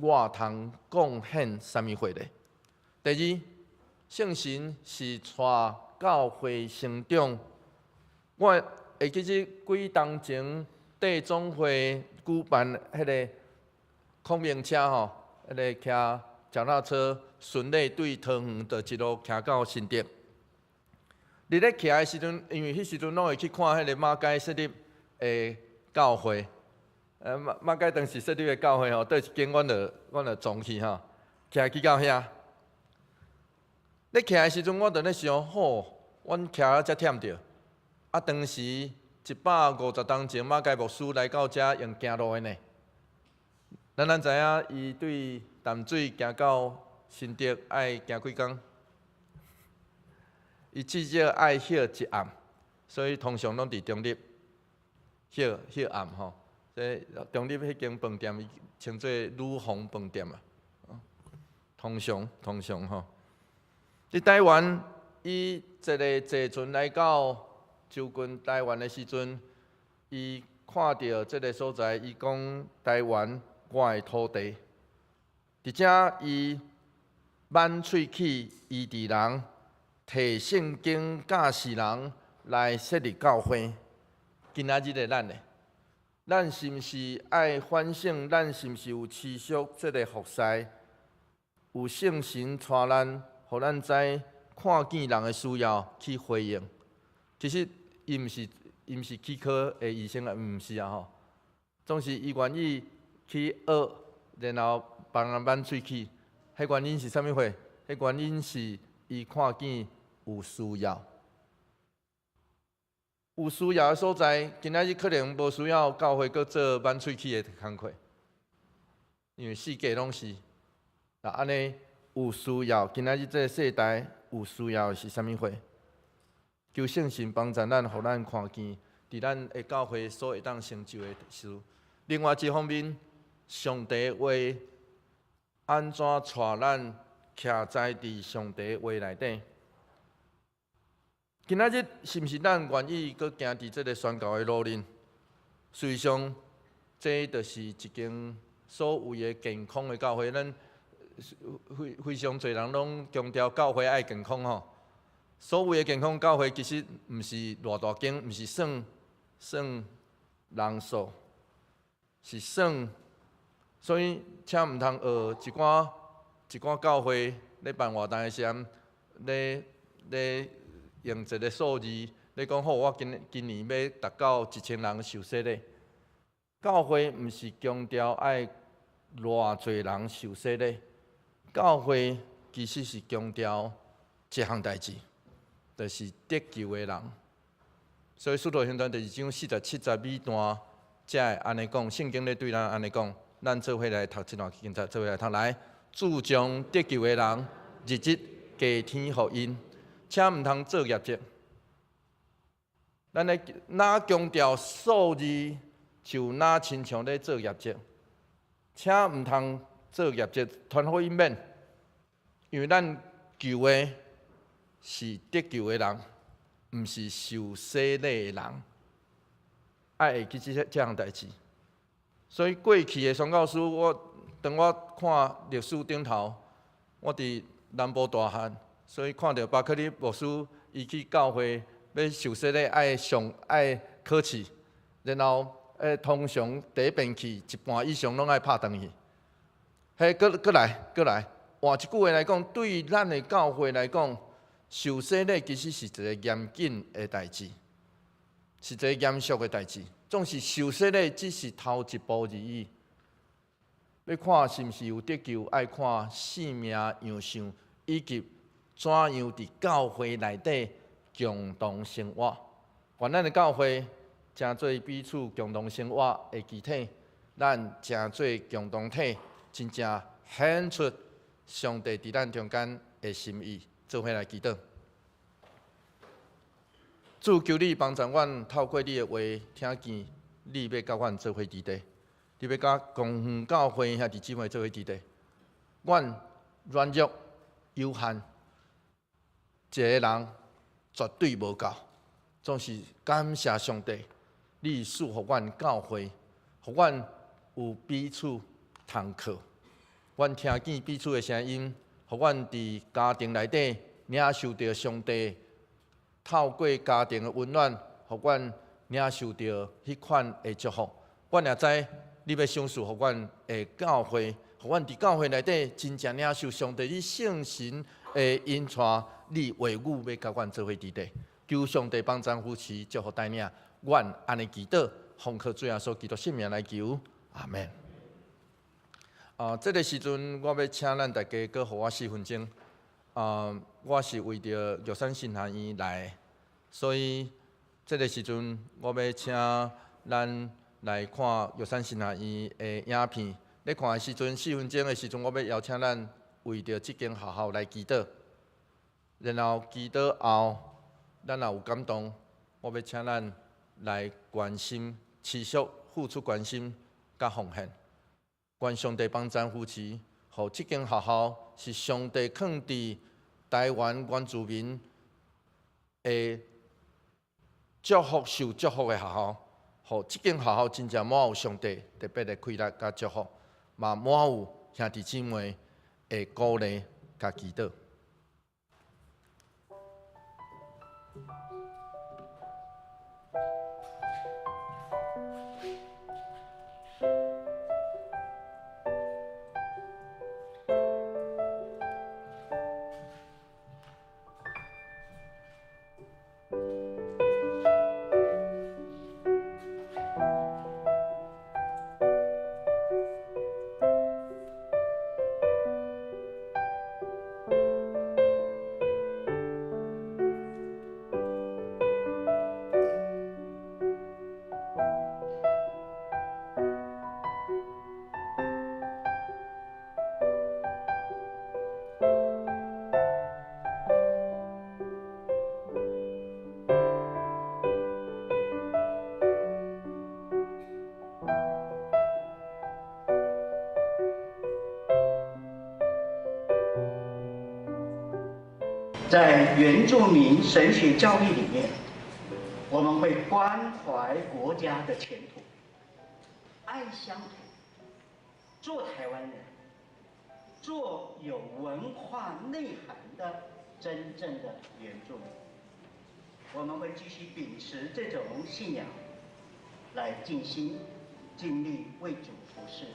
我通贡献啥物货咧？第二，圣神是带教会成长。我会记起几当前地总会举办迄个孔明车吼，迄个骑脚踏车顺利对桃园就一路骑到新竹。伫咧骑的时阵，因为迄时阵拢会去看迄个马街设立的教会。马街当时设立的教会吼，倒一间阮就撞去吼，骑去到遐。咧骑的时阵，我就咧想，阮骑了遮忝着。啊，当时150当前，马街牧师来到遮用行路的呢。咱知影，伊对淡水行到新竹爱行几工？伊至少爱歇一暗，所以通常拢伫中立歇暗吼。即中立迄间饭店，伊称作女皇饭店啊。通常吼。伫台湾，伊一个坐船来到就近台湾的时阵，伊看到这个所在，伊讲台湾我的土地。伫遮伊挽喙齿医治人，摕圣经教示人来设立教会。今仔日的咱是毋是爱反省？咱是毋是有持续这个服侍？有圣神带咱，互咱知看见人的需要去回应。其实伊毋是去考的医生啊，毋是啊吼。总是伊愿意去学，然后帮人挽喙齿。迄原因是啥物货？迄原因是伊看见有需要。有需要的所在，今仔日可能无需要教会搁做挽喙齿的工课，因为世界拢是。那安尼有需要，今仔日这个世代有需要的是啥物货？求圣神帮助咱，互咱看见，伫咱的教会所会当成就的事。另外一方面，上帝话安怎带咱徛在伫上帝话内底？今仔日是毋是咱愿意搁行伫这个宣教的路呢？实际上，这就是一间所谓的健康的教会。咱非常侪人拢强调教会爱健康吼。所谓的健康教会，其实毋是偌大间，毋是算人数，是算。所以，请毋通学一寡教会咧办活动的时阵，咧用一个数字，咧讲好，我今年要达到1000人受洗礼。教会毋是强调爱偌侪人受洗礼，教会其实是强调一项代志，就是得救的人。所以《使徒行传》第2章47段才会安尼讲，圣经咧对咱安尼讲，咱做伙来读这段经节，做伙来读来，注重得救的人，日日加添福音。请毋通做业绩，咱咧哪强调数字，就哪亲像咧做业绩。请毋通做业绩，传福音免，因为咱求的是得救的人，毋是受洗礼的人。爱会记这项代志。所以过去的宣教师，当我看历史顶头，我伫南部大汉。所以看到巴克利牧师，伊去教会要受洗礼，爱考试，然后通常第一遍去一半以上拢爱拍断去。迄搁来，换一句话来讲，对咱的教会来讲，受洗礼其实是一个严谨的代志，是一个严肃的代志。总是受洗礼只是头一步而已。要看是毋是有得救，爱看性命样相，以及怎样伫教会内底共同生活？愿咱的教会成做彼此共同生活的肢体，咱成做共同体，真正显出上帝伫咱中间的心意。做伙来祈祷。主，求你帮助阮，透过你的话，听见你要甲阮做伙伫地，你要甲公园教会兄弟姊妹做伙伫地。阮软弱有限。一个人绝对无够，总是感谢上帝，你赐予阮教会，互阮有彼此通靠。阮听见彼此的声音，互阮伫家庭内底领受到上帝透过家庭的温暖，互阮领受到迄款的祝福。阮也知你要赏赐互阮的教会，互阮伫教会内底真正领受上帝你圣神的引带，你话语要甲阮做伙伫地。求上帝帮助扶持，祝福带领，阮安尼祈祷，奉靠主耶稣基督圣名来求，阿门。这个时阵，我要请咱大家搁互我4分钟。我是为着玉山新学院来，所以这个时阵我要请咱来看玉山新学院的影片。咧看的时阵，4分钟的时阵，我要邀请咱为着这间学校来祈祷，然后祈祷后，咱若有感动，我要请咱来关心、持续付出关心甲奉献。愿上帝帮咱扶持，互这间学校是上帝放伫台湾原住民的祝福、受祝福的学校，互这间学校真正满有上帝特别的快乐甲祝福，嘛满有兄弟姊妹的鼓励甲祈祷。在原住民神学教育里面，我们会关怀国家的前途，爱乡土，做台湾人，做有文化内涵的真正的原住民。我们会继续秉持这种信仰，来尽心尽力为主服事，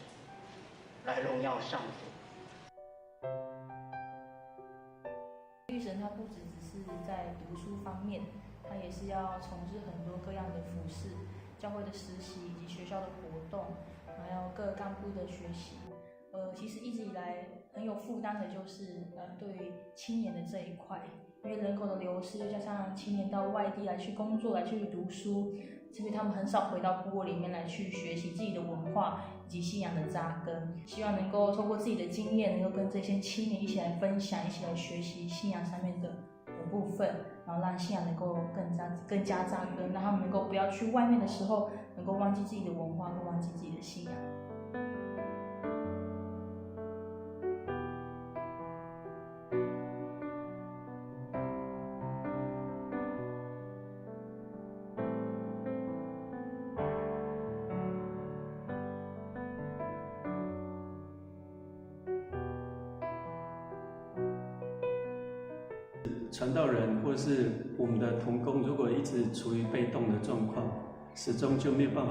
来荣耀上主。育神他不只是在读书方面，他也是要从事很多各样的服事，教会的实习以及学校的活动，还有各干部的学习。其实一直以来很有负担的就是对于青年的这一块，因为人口的流失，又加上青年到外地来去工作、来去读书，所以他们很少回到部落里面来去学习自己的文化以及信仰的扎根。希望能够透过自己的经验，能够跟这些青年一起来分享，一起来学习信仰上面的部分，然后让信仰能够更加扎根，让他们能够不要去外面的时候，能够忘记自己的文化，跟忘记自己的信仰。传道人或是我们的同工，如果一直处于被动的状况，始终就没有办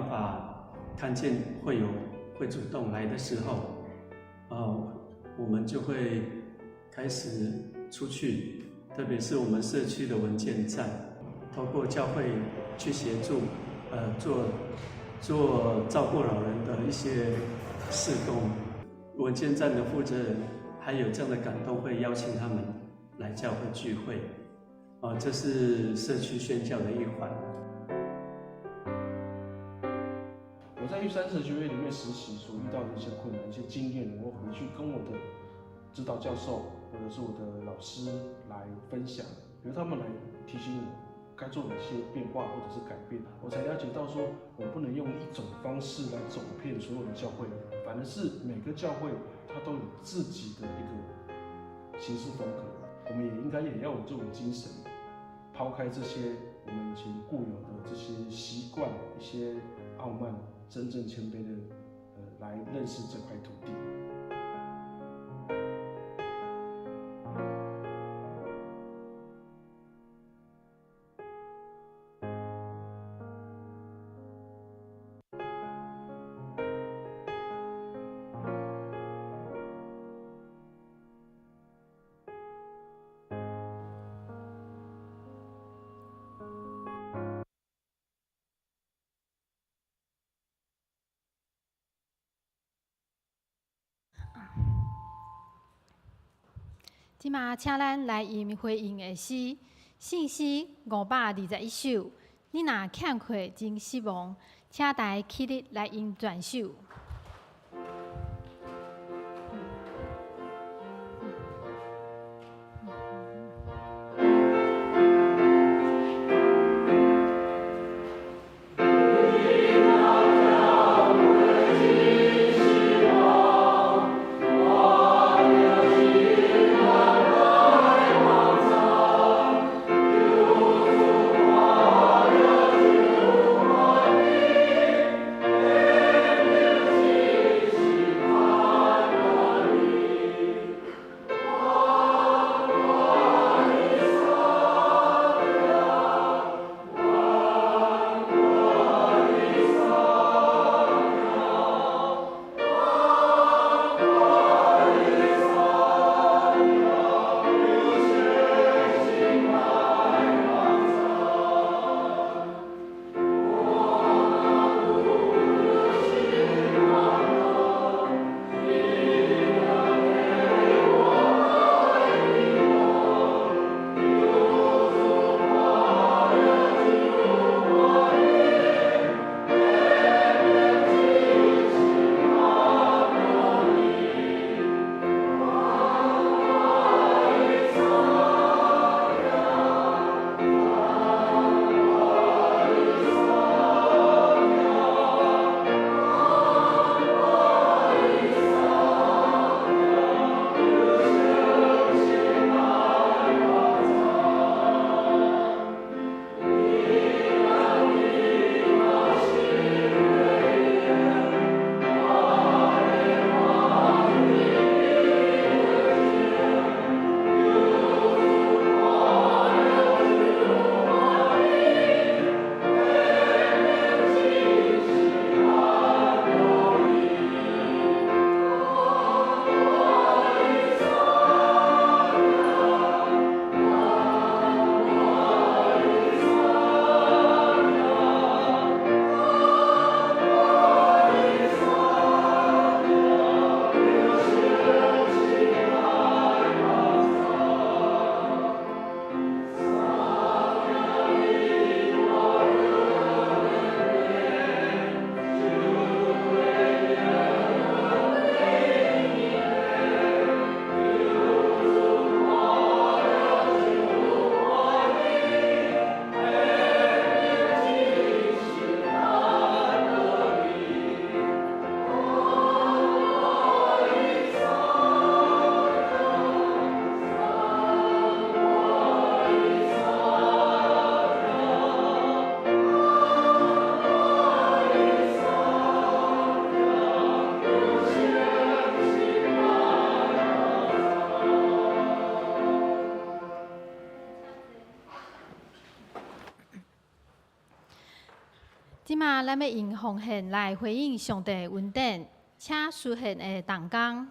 法看见会主动来的时候，我们就会开始出去，特别是我们社区的文件站，透过教会去协助，做照顾老人的一些事工。文件站的负责人还有这样的感动，会邀请他们来教会聚会，这是社区宣教的一环。我在玉山神学院里面实习所遇到的一些困难、一些经验，我回去跟我的指导教授或者是我的老师来分享，由他们来提醒我该做哪些变化或者是改变，我才了解到说，我不能用一种方式来走遍所有的教会，反而是每个教会它都有自己的一个行事风格，我们也要有这种精神，抛开这些我们以前固有的这些习惯、一些傲慢，真正谦卑的来认识这块土地。即马请咱来吟回应的诗，信诗521首。你若欠缺真失望，请大家起立来吟全首。即马咱要用奉献来回应上帝的恩典，请出现的同工。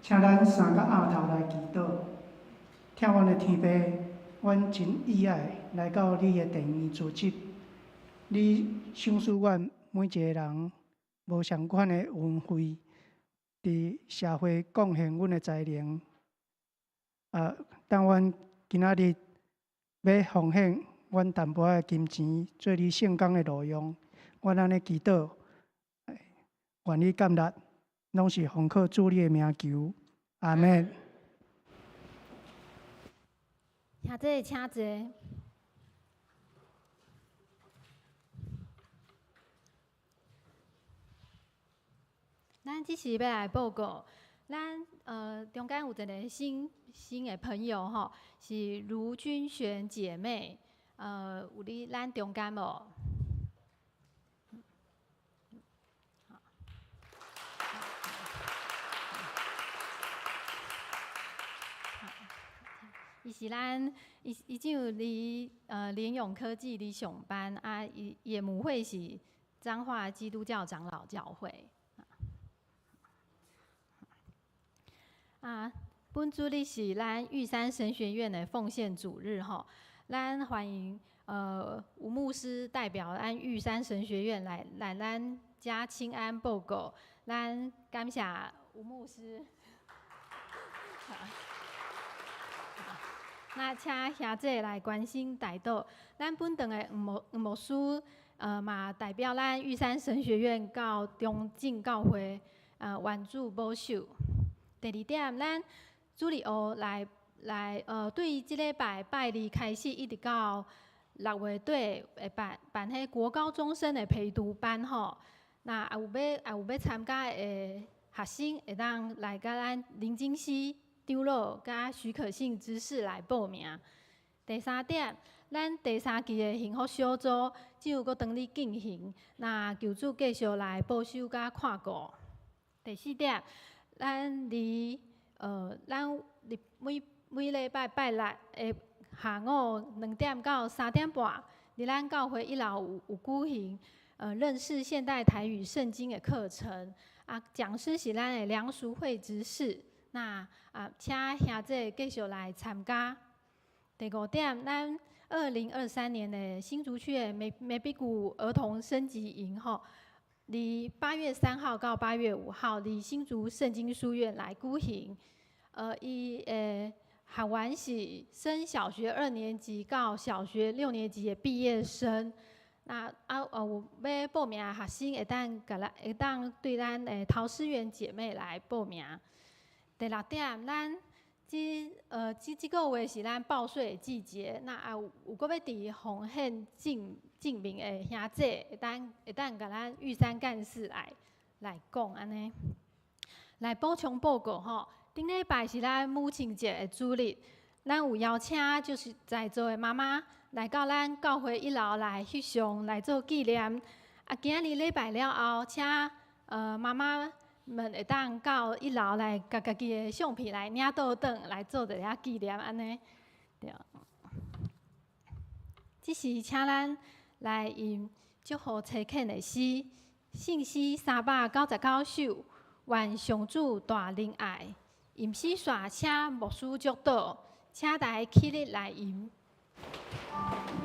请咱三个额头来祈祷，听阮的天父，阮真意爱来到你的殿院聚集。你赏赐阮每一个人无相款的运费，伫社会贡献阮的才能。当阮今仔日要奉献阮淡薄仔金钱做你圣工的路用，阮安尼祈祷，愿你感力，拢是奉靠主你的名求，阿门。兄弟，请坐。咱即时要来报告，咱中间有一个新的朋友吼，是卢君璇姐妹，有伫咱中间无？伊是咱伊正有伫联咏科技伫上班啊，伊的母会是彰化基督教长老教会。本主日是咱玉山神学院的奉献主日吼，咱欢迎吴牧师代表咱玉山神学院来咱家清安报告，咱感谢吴牧师。那请兄弟来关心代祷，咱本堂的黄牧师嘛代表咱玉山神学院到中正教会援助保守。第二点，咱主日学对即礼拜拜二开始，一直到6月底会办迄国高中生的陪读班吼。那也有要参加的学生会当来甲咱林金熙长老甲许可信执事来报名。第三点，咱第三期的幸福小组只有搁当咧进行，那求主继续来保守甲看顾。第四点。咱每礼拜拜六的下午2点到3点半，伫咱教会1楼有举行认识现代台语圣经的课程讲师是咱的梁淑慧执事。那请兄弟继续来参加。第5点，咱2023年的新竹区的美比谷儿童升级营吼。伫8月3号到8月5号，伫新竹圣经书院来举行。伊学员是升小学2年级到小学6年级的毕业生。那有要报名的学生会当对咱的陶思源姐妹来报名。第6点，咱这个月是咱报税的季节，那有搁要伫奉献证明的兄弟，会当甲咱玉山干事来讲安尼，来补充报告吼。顶礼拜是咱母亲节的主日，咱有邀请就是在座的妈妈来到咱教会1楼来翕相来做纪念。今日礼拜了后，请妈妈们会当到1楼来甲家己的相片来领倒转来做一下纪念安尼。对。这是请咱来吟祝福车恳的诗，信诗399首，愿上主大仁爱，吟诗煞请牧师祝祷，请大家起立来吟。Oh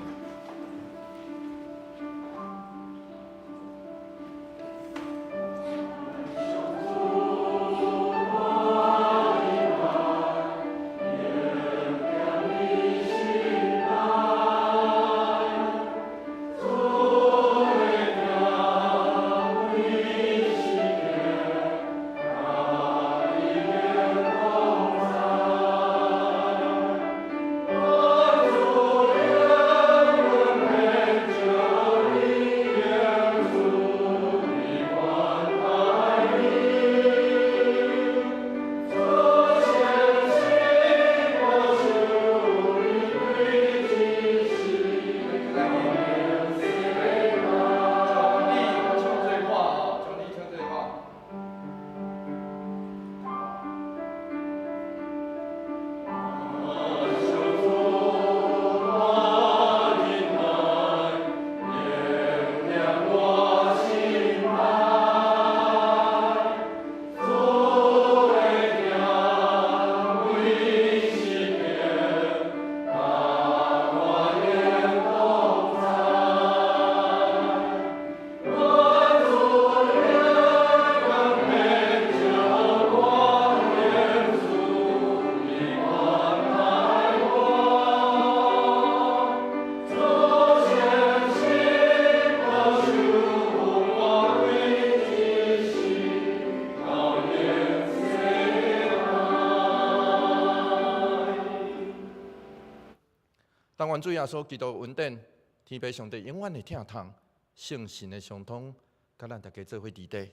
当愿主耶稣基督恩典，天父上帝永远的疼痛，圣神的相通，甲咱大家做伙伫地，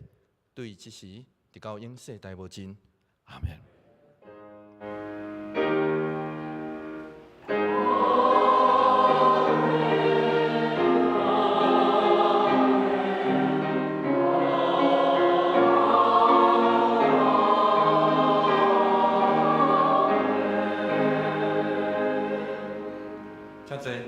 对即时直到永世大无尽。阿门。谢谢。